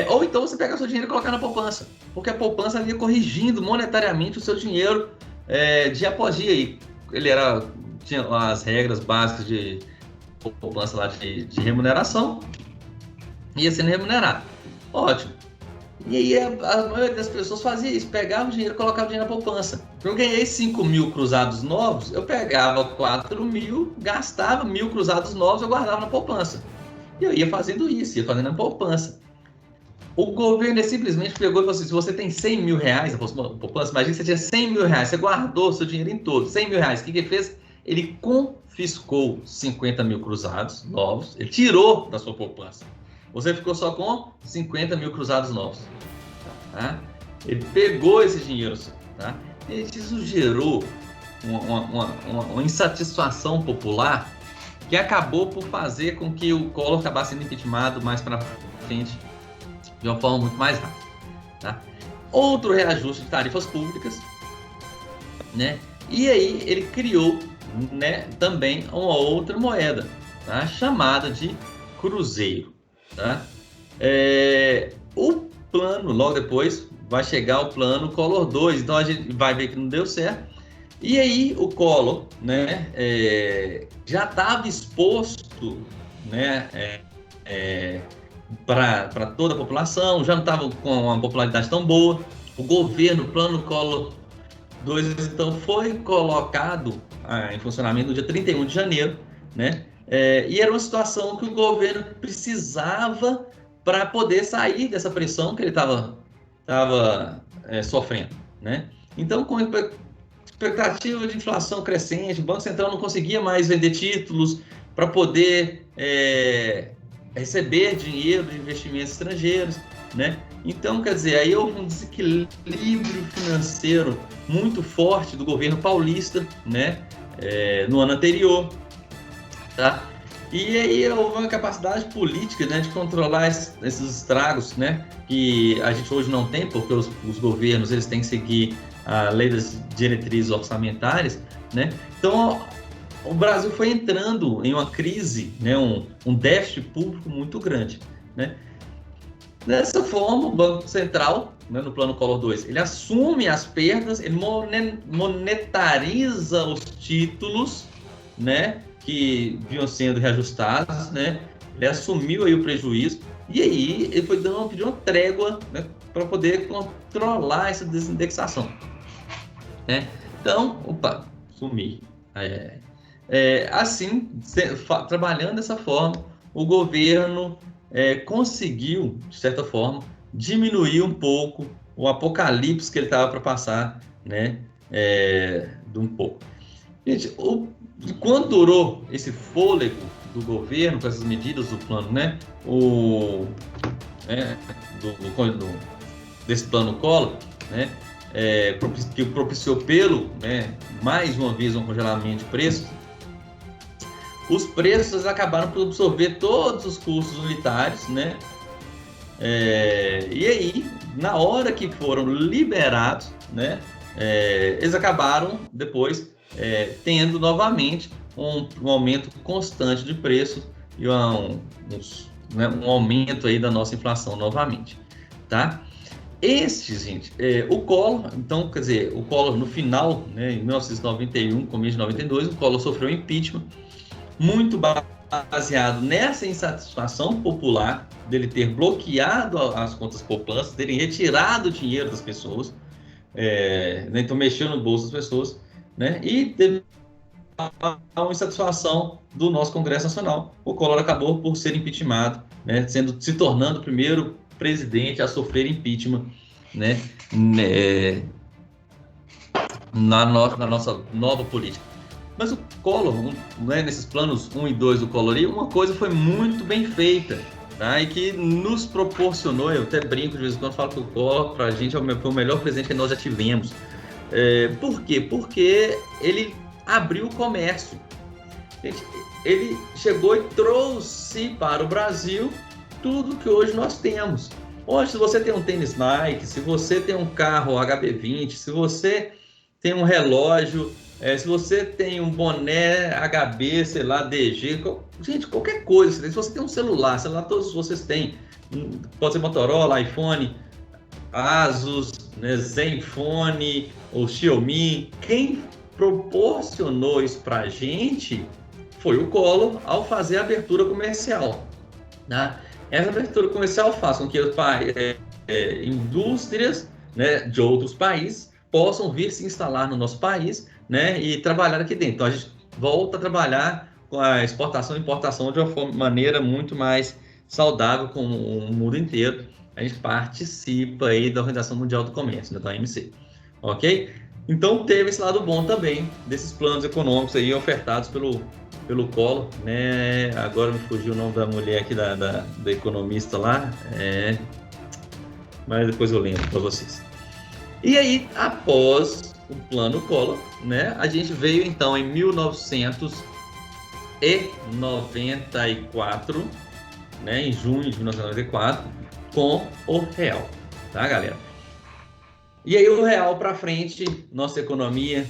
Ou então você pega o seu dinheiro e coloca na poupança, porque a poupança ia corrigindo monetariamente o seu dinheiro dia após dia. E tinha as regras básicas de poupança lá de remuneração, ia sendo remunerado. Ótimo. E aí a maioria das pessoas fazia isso, pegava o dinheiro e colocava o dinheiro na poupança. Eu ganhei 5 mil cruzados novos, eu pegava 4 mil, gastava 1.000 cruzados novos, eu guardava na poupança. E eu ia fazendo isso, ia fazendo na poupança. O governo simplesmente pegou e falou assim: se você tem 100 mil reais na poupança, imagina que você tinha 100 mil reais, você guardou seu dinheiro em todo, 100 mil reais. O que ele fez? Ele fiscou 50 mil cruzados novos, ele tirou da sua poupança. Você ficou só com 50 mil cruzados novos. Tá? Ele pegou esse dinheiro. Tá? E isso gerou uma insatisfação popular que acabou por fazer com que o Collor acabasse sendo impeachmentado mais para frente de uma forma muito mais rápida. Tá? Outro reajuste de tarifas públicas, né? E aí ele criou, né, também uma outra moeda, tá? Chamada de cruzeiro. Tá? O plano, logo depois, vai chegar o plano Collor 2, então a gente vai ver que não deu certo. E aí o Collor, né, já estava exposto, né, para toda a população, já não estava com uma popularidade tão boa. O governo, o plano Collor 2, então, foi colocado em funcionamento no dia 31 de janeiro, né? E era uma situação que o governo precisava para poder sair dessa pressão que ele estava sofrendo, né? Então, com expectativa de inflação crescente, o Banco Central não conseguia mais vender títulos para poder receber dinheiro de investimentos estrangeiros, né? Então, quer dizer, aí houve um desequilíbrio financeiro muito forte do governo paulista, né? No ano anterior, tá? E aí houve uma capacidade política, né, de controlar esses estragos, né? Que a gente hoje não tem, porque os governos eles têm que seguir a lei das diretrizes orçamentárias, né? Então, o Brasil foi entrando em uma crise, né? Um déficit público muito grande, né? Dessa forma, o Banco Central, né, no plano Collor 2, ele assume as perdas, ele monetariza os títulos, né, que vinham sendo reajustados, né? Ele assumiu aí o prejuízo e aí ele foi pedindo uma trégua, né, para poder controlar essa desindexação, né? Então, sumi. Assim, trabalhando dessa forma, o governo conseguiu, de certa forma, diminuir um pouco o apocalipse que ele estava para passar, né? De um pouco. Gente, quando durou esse fôlego do governo com essas medidas do plano, né? Desse plano Collor, né? Que propiciou mais uma vez um congelamento de preços. Os preços acabaram por absorver todos os custos unitários, né? E aí, na hora que foram liberados, né? Eles acabaram depois tendo novamente um aumento constante de preço e um aumento aí da nossa inflação novamente, tá? Gente, o Collor, então, quer dizer, o Collor no final, né, em 1991, começo de 92, o Collor sofreu impeachment, muito baseado nessa insatisfação popular dele ter bloqueado as contas poupanças, terem retirado o dinheiro das pessoas, então mexeu no bolso das pessoas, né? E teve uma insatisfação do nosso Congresso Nacional. O Collor acabou por ser impeachmentado, né? Se tornando o primeiro presidente a sofrer impeachment, né? Na nossa nova política. Mas o Collor, né, nesses planos 1 e 2 do Collor, uma coisa foi muito bem feita, tá? E que nos proporcionou, eu até brinco de vez em quando, falo que o Collor, para a gente, foi o melhor presente que nós já tivemos. Por quê? Porque ele abriu o comércio. Ele chegou e trouxe para o Brasil tudo que hoje nós temos. Hoje, se você tem um tênis Nike, se você tem um carro HB20, se você tem um relógio, se você tem um boné HB, sei lá, DG, gente, qualquer coisa. Se você tem um celular todos vocês têm, pode ser Motorola, iPhone, Asus, né, Zenfone, ou Xiaomi. Quem proporcionou isso para a gente foi o Collor ao fazer a abertura comercial, tá? Essa abertura comercial faz com que indústrias, né, de outros países possam vir se instalar no nosso país, né, e trabalhar aqui dentro. Então a gente volta a trabalhar com a exportação e importação de uma maneira muito mais saudável com o mundo inteiro. A gente participa aí da Organização Mundial do Comércio, né, da OMC, ok? Então teve esse lado bom também desses planos econômicos aí ofertados pelo pelo Collor, né? Agora me fugiu o nome da mulher aqui, da economista lá, mas depois eu lembro para vocês. E aí, após o plano Collor, né, a gente veio então em 1994, né, em junho de 1994, com o real, tá, galera? E aí o real para frente, nossa economia,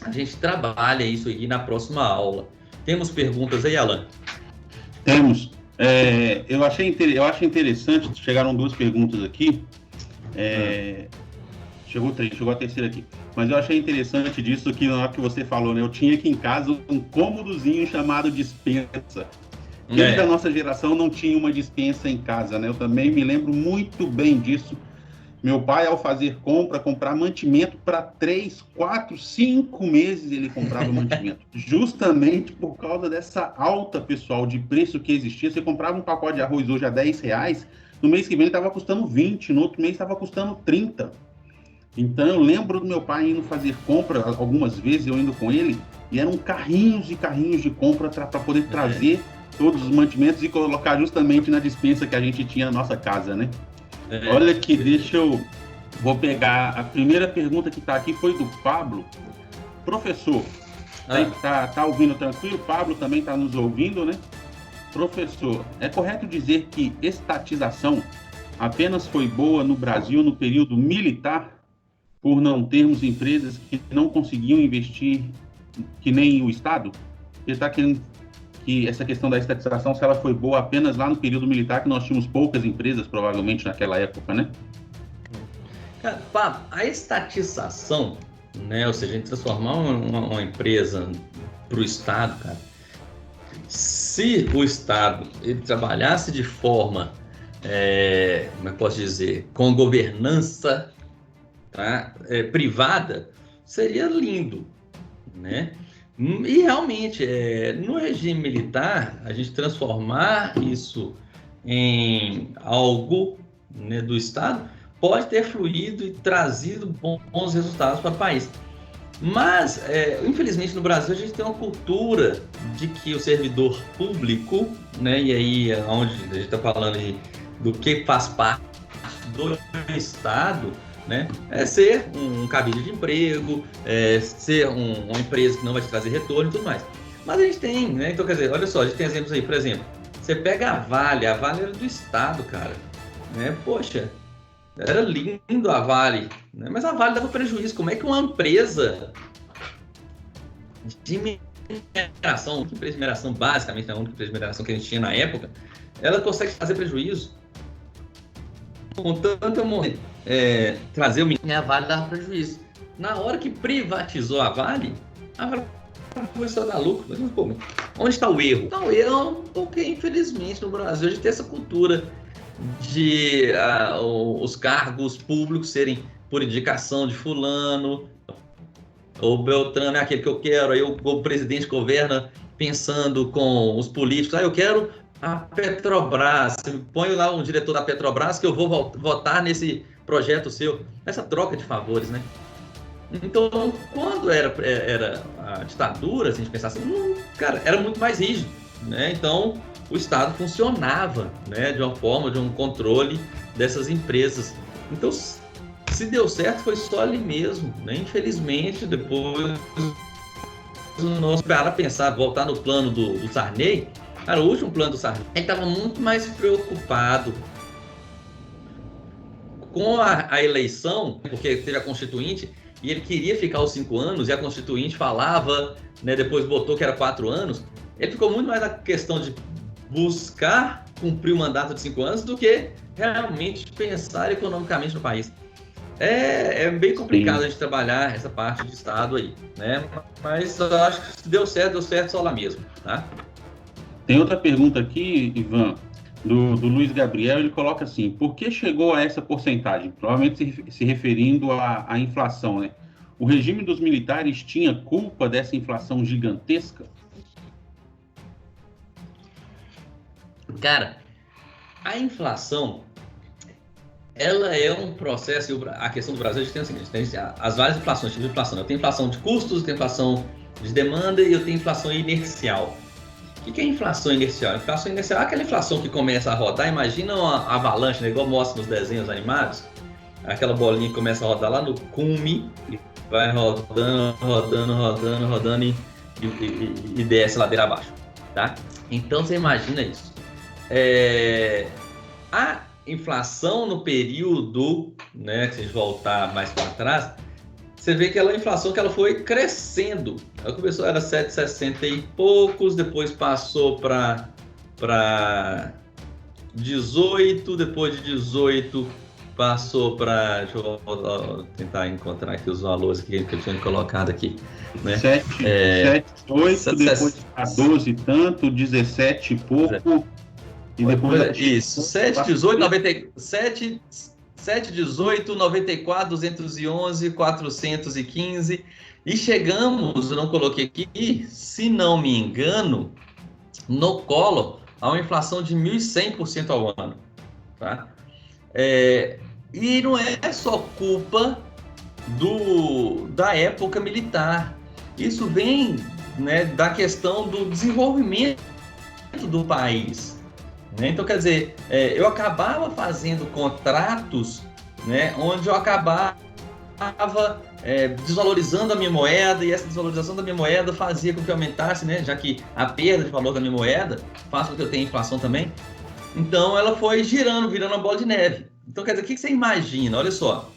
a gente trabalha isso aí na próxima aula. Temos perguntas aí, Alan? Temos. Eu acho interessante, chegaram 2 perguntas aqui. Chegou a terceira aqui. Mas eu achei interessante disso que na hora que você falou, né? Eu tinha aqui em casa um cômodozinho chamado despensa. Quem da nossa geração não tinha uma despensa em casa, né? Eu também me lembro muito bem disso. Meu pai, ao comprar mantimento para 3, 4, 5 meses ele comprava mantimento. Justamente por causa dessa alta, pessoal, de preço que existia. Você comprava um pacote de arroz hoje a R$10, no mês que vem ele estava custando 20, no outro mês estava custando 30. Então eu lembro do meu pai indo fazer compra, algumas vezes eu indo com ele, e eram carrinhos e carrinhos de compra para poder trazer todos os mantimentos e colocar justamente na despensa que a gente tinha na nossa casa, né? Olha aqui, vou pegar a primeira pergunta que está aqui, foi do Pablo. Professor, tá ouvindo tranquilo? Pablo também está nos ouvindo, né? Professor, é correto dizer que estatização apenas foi boa no Brasil no período militar, por não termos empresas que não conseguiam investir que nem o Estado? Ele está querendo que essa questão da estatização, se ela foi boa apenas lá no período militar, que nós tínhamos poucas empresas, provavelmente, naquela época, né? Cara, a estatização, né, ou seja, a gente transformar uma empresa para o Estado, cara, se o Estado ele trabalhasse de forma, como eu posso dizer, com governança, tá, privada, seria lindo, né? E realmente, no regime militar, a gente transformar isso em algo, né, do Estado pode ter fluído e trazido bons resultados para o país. Mas, infelizmente, no Brasil, a gente tem uma cultura de que o servidor público, né, e aí onde a gente está falando aí do que faz parte do Estado, né, ser um cabide de emprego, ser uma empresa que não vai te trazer retorno e tudo mais. Mas a gente tem, né? Então, quer dizer, olha só, a gente tem exemplos aí, por exemplo, você pega a Vale era do Estado, cara, né? Poxa, era lindo a Vale, né? Mas a Vale dava prejuízo. Como é que uma empresa de mineração, empresa de mineração, basicamente a única empresa de mineração que a gente tinha na época, ela consegue fazer prejuízo? Contanto trazer o minério, a Vale dava prejuízo. Na hora que privatizou a Vale começou a dar lucro. Mas, pô, onde está o erro? Então, o erro porque, infelizmente, no Brasil a gente tem essa cultura de os cargos públicos serem por indicação de fulano, ou Beltrano é aquele que eu quero, aí o presidente governa pensando com os políticos, eu quero a Petrobras, põe lá um diretor da Petrobras que eu vou votar nesse projeto seu, essa troca de favores, né? Então, quando era a ditadura, se a gente pensar assim, cara, era muito mais rígido, né? Então, o Estado funcionava, né, de uma forma, de um controle dessas empresas. Então, se deu certo, foi só ali mesmo, né? Infelizmente, depois nós para pensar, voltar no plano do Sarney, cara, o último plano do Sarney, ele estava muito mais preocupado com a eleição, porque teve a Constituinte, e ele queria ficar os 5 anos, e a Constituinte falava, né, depois botou que era 4 anos, ele ficou muito mais na questão de buscar cumprir o mandato de 5 anos do que realmente pensar economicamente no país. É bem complicado a gente trabalhar essa parte de Estado aí, né? Mas eu acho que se deu certo só lá mesmo, tá? Tem outra pergunta aqui, Ivan, do Luiz Gabriel, ele coloca assim, por que chegou a essa porcentagem? Provavelmente se referindo à inflação, né? O regime dos militares tinha culpa dessa inflação gigantesca? Cara, a inflação, ela é um processo, a questão do Brasil, a gente tem o seguinte, tem as várias inflações, tipo de inflação, né? Tem inflação de custos, tem inflação de demanda e eu tenho inflação inercial. O que é inflação inercial? Inflação inercial é aquela inflação que começa a rodar. Imagina uma avalanche, né? Igual mostra nos desenhos animados. Aquela bolinha que começa a rodar lá no cume e vai rodando e desce ladeira abaixo, tá? Então você imagina isso. A inflação no período, né, se a gente voltar mais para trás, você vê que a inflação que ela foi crescendo. Ela começou, era 7,60 e poucos, depois passou para 18, depois de 18 passou para, deixa eu tentar encontrar aqui os valores que eu tinha colocado aqui, né? 7, 8, depois a 12 e tanto, 17 e pouco, e depois... Isso, 7, 18, 97... 7, 18, 94, 211, 415 e chegamos, eu não coloquei aqui, se não me engano, no Collor, a uma inflação de 1.100% ao ano, tá? E não é só culpa da época militar, isso vem, né, da questão do desenvolvimento do país. Então, quer dizer, eu acabava fazendo contratos, né, onde eu acabava desvalorizando a minha moeda, e essa desvalorização da minha moeda fazia com que eu aumentasse, né, já que a perda de valor da minha moeda faz com que eu tenha inflação também. Então, ela foi virando uma bola de neve. Então, quer dizer, o que você imagina? Olha só,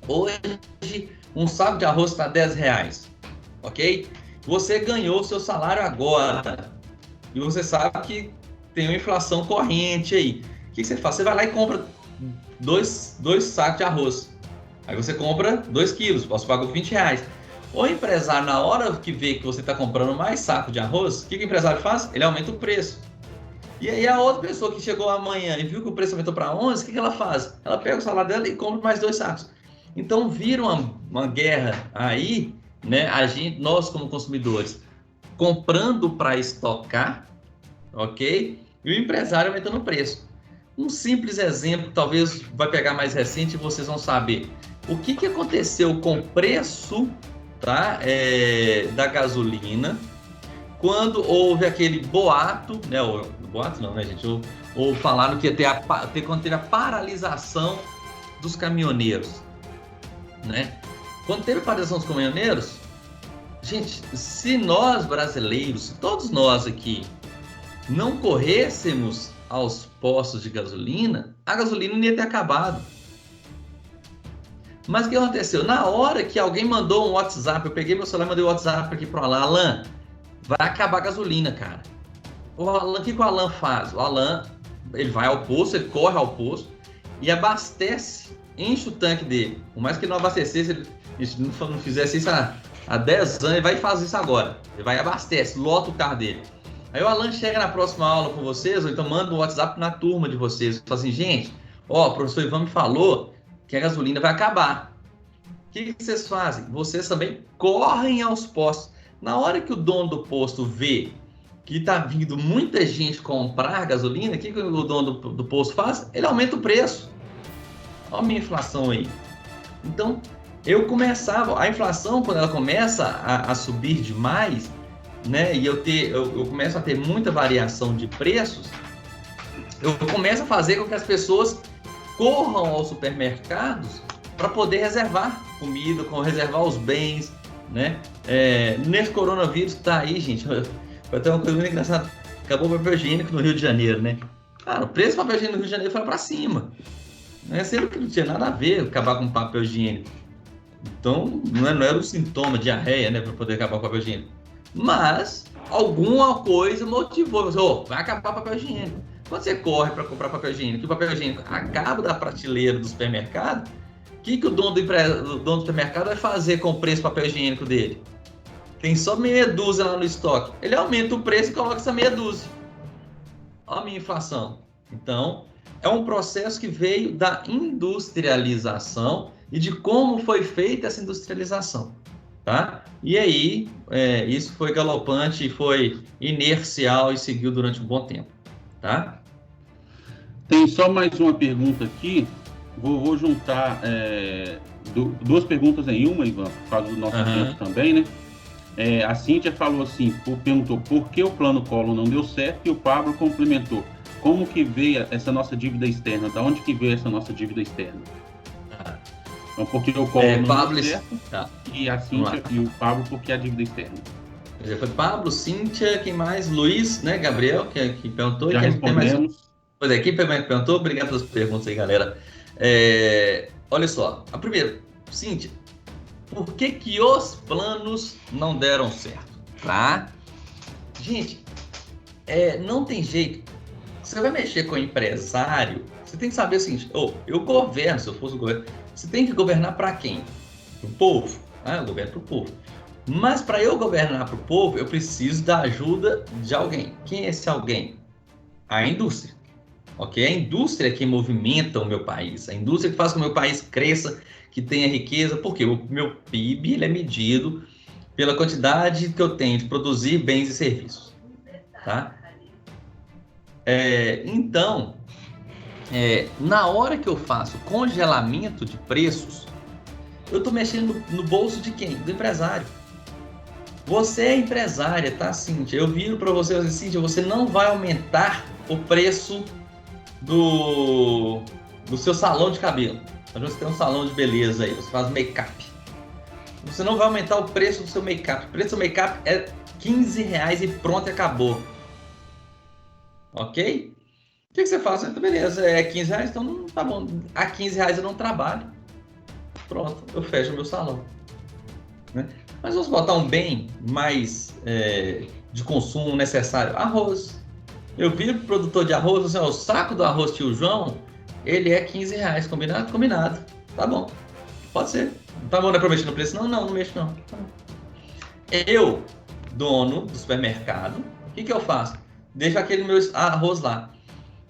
hoje um saco de arroz está R$10, ok? Você ganhou o seu salário agora, e você sabe que tem uma inflação corrente aí. O que você faz? Você vai lá e compra dois sacos de arroz. Aí você compra 2 quilos, você paga R$20. O empresário, na hora que vê que você está comprando mais saco de arroz, o que o empresário faz? Ele aumenta o preço. E aí a outra pessoa que chegou amanhã e viu que o preço aumentou para 11, o que ela faz? Ela pega o salário dela e compra mais 2 sacos. Então vira uma guerra aí, né? Nós como consumidores, comprando para estocar, ok? E o empresário aumentando o preço. Um simples exemplo, talvez vai pegar mais recente e vocês vão saber. O que aconteceu com o preço, tá, da gasolina quando houve aquele boato, né? Boato não, né, gente? Ou falaram que ia ter quando teve a paralisação dos caminhoneiros, né? Quando teve a paralisação dos caminhoneiros, gente, se nós brasileiros, se todos nós aqui não corrêssemos aos postos de gasolina, a gasolina não ia ter acabado. Mas o que aconteceu? Na hora que alguém mandou um WhatsApp, eu peguei meu celular e mandei o WhatsApp aqui pro Alan, vai acabar a gasolina, cara. O que o Alan faz? O Alan, ele vai ao posto, ele corre ao posto e abastece, enche o tanque dele. Por mais que ele não abastecesse, ele não fizesse isso há 10 anos, ele vai fazer isso agora. Ele vai e abastece, lota o carro dele. Aí o Alan chega na próxima aula com vocês, ou então manda um WhatsApp na turma de vocês. Fala assim, gente, o professor Ivan me falou que a gasolina vai acabar. O que vocês fazem? Vocês também correm aos postos. Na hora que o dono do posto vê que está vindo muita gente comprar gasolina, o que o dono do posto faz? Ele aumenta o preço. Olha a minha inflação aí. Então, a inflação, quando ela começa a subir demais, né, e eu começo a ter muita variação de preços, eu começo a fazer com que as pessoas corram aos supermercados para poder reservar comida, reservar os bens, né? Nesse coronavírus que tá aí, gente, foi até uma coisa muito engraçada. Acabou o papel higiênico no Rio de Janeiro, né? Cara, o preço do papel higiênico no Rio de Janeiro foi para cima. Né? Sempre que não tinha nada a ver acabar com papel higiênico. Então, não era um sintoma de diarreia, né, para poder acabar com o papel higiênico. Mas alguma coisa motivou você, vai acabar o papel higiênico. Quando você corre para comprar papel higiênico e o papel higiênico acaba da prateleira do supermercado, o que o dono do supermercado vai fazer com o preço do papel higiênico dele? Tem só meia dúzia lá no estoque. Ele aumenta o preço e coloca essa meia dúzia. Olha a minha inflação. Então, é um processo que veio da industrialização e de como foi feita essa industrialização. Tá? E aí, isso foi galopante, foi inercial e seguiu durante um bom tempo. Tá? Tem só mais uma pergunta aqui. Vou juntar 2 perguntas em uma, Ivan, por causa do nosso tempo também, né? A Cíntia falou assim, perguntou por que o plano Collor não deu certo, e o Pablo complementou. Como que veio essa nossa dívida externa? Da onde que veio essa nossa dívida externa? Então, porque o Collor não deu certo, e a Cíntia e o Pablo porque a dívida externa. Foi Pablo, Cíntia, quem mais? Luiz, né? Gabriel, que perguntou. Já respondemos. Pois é, quem perguntou? Obrigado pelas perguntas aí, galera. Olha só, a primeira, Cíntia, por que os planos não deram certo? Tá? Gente, não tem jeito. Você vai mexer com o empresário, você tem que saber o seguinte, eu governo, se eu fosse o governo, você tem que governar para quem? Para o povo. Eu governo para o povo. Mas para eu governar para o povo, eu preciso da ajuda de alguém. Quem é esse alguém? A indústria. Ok? A indústria é que movimenta o meu país. A indústria que faz com que o meu país cresça, que tenha riqueza. Porque o meu PIB ele é medido pela quantidade que eu tenho de produzir bens e serviços. Tá? Então, na hora que eu faço congelamento de preços, eu estou mexendo no bolso de quem? Do empresário. Você é empresária, tá, Cíntia? Eu viro para você, Cíntia, você não vai aumentar o preço do seu salão de cabelo. Mas você tem um salão de beleza aí, você faz make-up. Você não vai aumentar o preço do seu make-up. O preço do make-up é R$15 e pronto, acabou. Ok? O que você faz? Beleza, é R$15, então não tá bom. A R$15 eu não trabalho. Pronto, eu fecho o meu salão. Né? Mas vamos botar um bem mais de consumo necessário. Arroz. Eu vi o produtor de arroz, assim, o saco do arroz Tio João, ele é R$15. Combinado? Combinado. Tá bom. Pode ser. Tá bom, não é pra mexer no preço? Não mexo não. Tá bom. Eu, dono do supermercado, o que eu faço? Deixo aquele meu arroz lá.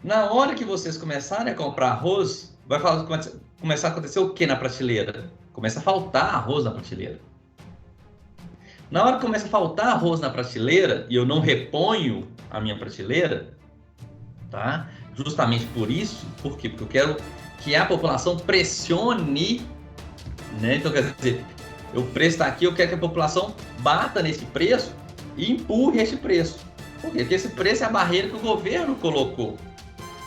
Na hora que vocês começarem a comprar arroz, vai começar a acontecer o que na prateleira? Começa a faltar arroz na prateleira. Na hora que começa a faltar arroz na prateleira e eu não reponho a minha prateleira, tá? Justamente por isso, por quê? Porque eu quero que a população pressione, né? Então, quer dizer, o preço está aqui, eu quero que a população bata nesse preço e empurre esse preço. Por quê? Porque esse preço é a barreira que o governo colocou.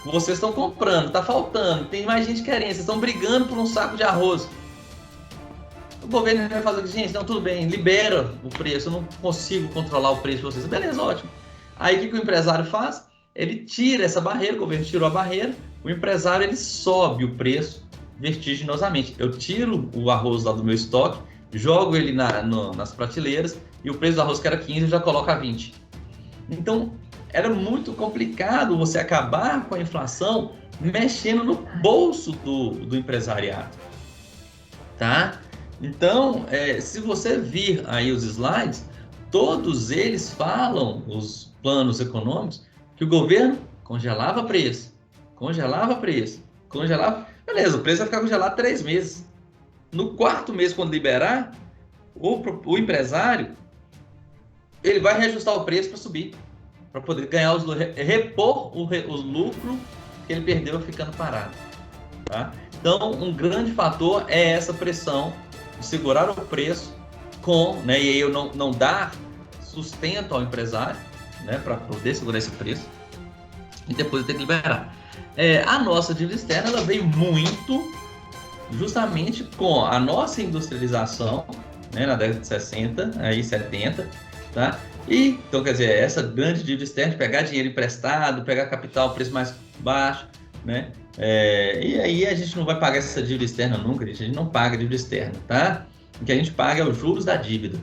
Vocês estão comprando, está faltando, tem mais gente querendo, vocês estão brigando por um saco de arroz. O governo vai fazer, gente, não, tudo bem, libera o preço, eu não consigo controlar o preço de vocês. Beleza, ótimo. Aí o que o empresário faz? Ele tira essa barreira, o governo tirou a barreira, o empresário ele sobe o preço vertiginosamente. Eu tiro o arroz lá do meu estoque, jogo ele nas prateleiras e o preço do arroz que era 15 eu já coloco a 20. Então, era muito complicado você acabar com a inflação mexendo no bolso do empresariado, tá? Então, se você vir aí os slides, todos eles falam, os planos econômicos, que o governo congelava preço. Beleza, o preço vai ficar congelado 3 meses. No 4º mês, quando liberar, o empresário ele vai reajustar o preço para subir, para poder ganhar repor o lucro que ele perdeu ficando parado. Tá? Então, um grande fator é essa pressão de segurar o preço né, e aí eu não dar sustento ao empresário, né, para poder segurar esse preço e depois eu ter que liberar. A nossa dívida externa ela veio muito justamente com a nossa industrialização, né, na década de 60, aí 70, tá? E, então, quer dizer, essa grande dívida externa de pegar dinheiro emprestado, pegar capital, preço mais baixo, né? E aí a gente não vai pagar essa dívida externa nunca, a gente não paga dívida externa, tá? O que a gente paga é os juros da dívida,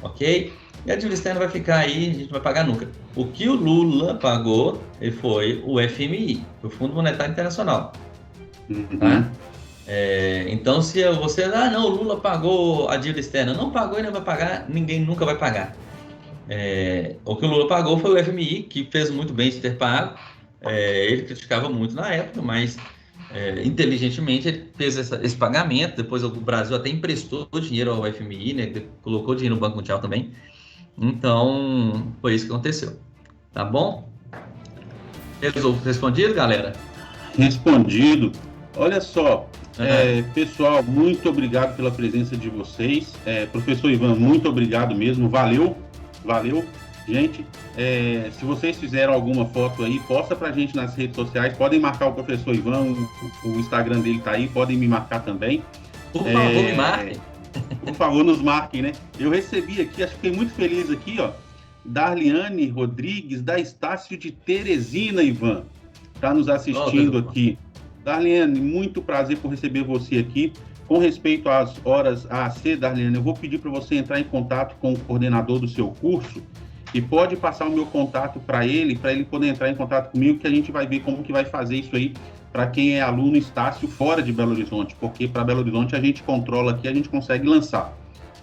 ok? E a dívida externa vai ficar aí, a gente não vai pagar nunca. O que o Lula pagou foi o FMI, o Fundo Monetário Internacional, tá? Então, se você... não, o Lula pagou a dívida externa. Não pagou e não vai pagar, ninguém nunca vai pagar. O que o Lula pagou foi o FMI, que fez muito bem de ter pago. Ele criticava muito na época, mas inteligentemente ele fez esse pagamento. Depois o Brasil até emprestou dinheiro ao FMI, né? Colocou dinheiro no Banco Mundial também. Então, foi isso que aconteceu. Tá bom? Respondido, galera? Respondido. Olha só, pessoal, muito obrigado pela presença de vocês. Professor Ivan, muito obrigado mesmo, valeu. Gente, se vocês fizeram alguma foto aí, posta pra gente nas redes sociais, podem marcar o professor Ivan, o Instagram dele tá aí, podem me marcar também. Por favor, me marquem. Por favor, nos marquem, né? Eu recebi aqui, acho que fiquei muito feliz aqui, ó, Darliane Rodrigues, da Estácio de Teresina, Ivan, tá nos assistindo aqui. Darliane, muito prazer por receber você aqui. Com respeito às horas AAC, Darliane, eu vou pedir para você entrar em contato com o coordenador do seu curso e pode passar o meu contato para ele poder entrar em contato comigo, que a gente vai ver como que vai fazer isso aí para quem é aluno Estácio fora de Belo Horizonte, porque para Belo Horizonte a gente controla aqui, a gente consegue lançar.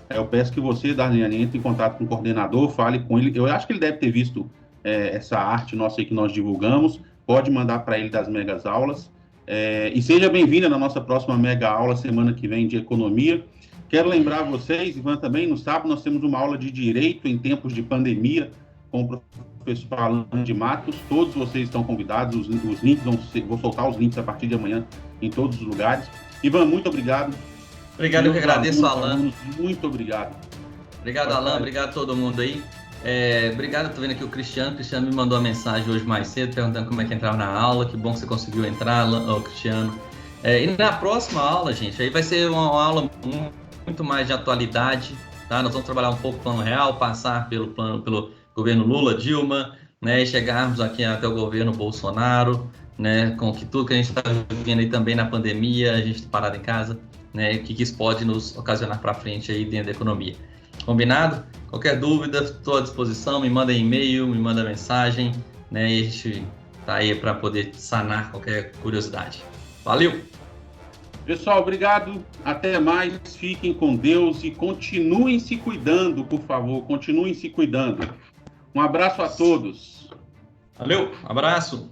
Eu peço que você, Darliane, entre em contato com o coordenador, fale com ele. Eu acho que ele deve ter visto essa arte nossa aí que nós divulgamos, pode mandar para ele das megas aulas. E seja bem-vinda na nossa próxima mega aula, semana que vem, de economia. Quero lembrar vocês, Ivan, também, no sábado nós temos uma aula de direito em tempos de pandemia, com o professor Alan de Matos. Todos vocês estão convidados, os links, vou soltar os links a partir de amanhã em todos os lugares. Ivan, muito obrigado. Obrigado, eu que agradeço, Alan. Muito obrigado. Obrigado, Alan, obrigado a todo mundo aí. Obrigado, estou vendo aqui o Cristiano me mandou uma mensagem hoje mais cedo, perguntando como é que entrava na aula, que bom que você conseguiu entrar, Cristiano. E na próxima aula, gente, aí vai ser uma aula muito mais de atualidade, tá? Nós vamos trabalhar um pouco o plano real, passar pelo governo Lula, Dilma, né, e chegarmos aqui até o governo Bolsonaro, né, com tudo que a gente está vivendo aí também na pandemia, a gente está parado em casa, né, o que isso pode nos ocasionar para frente aí dentro da economia. Combinado? Qualquer dúvida, estou à disposição, me manda e-mail, me manda mensagem, né? E a gente está aí para poder sanar qualquer curiosidade. Valeu! Pessoal, obrigado. Até mais. Fiquem com Deus e continuem se cuidando, por favor. Continuem se cuidando. Um abraço a todos. Valeu, abraço.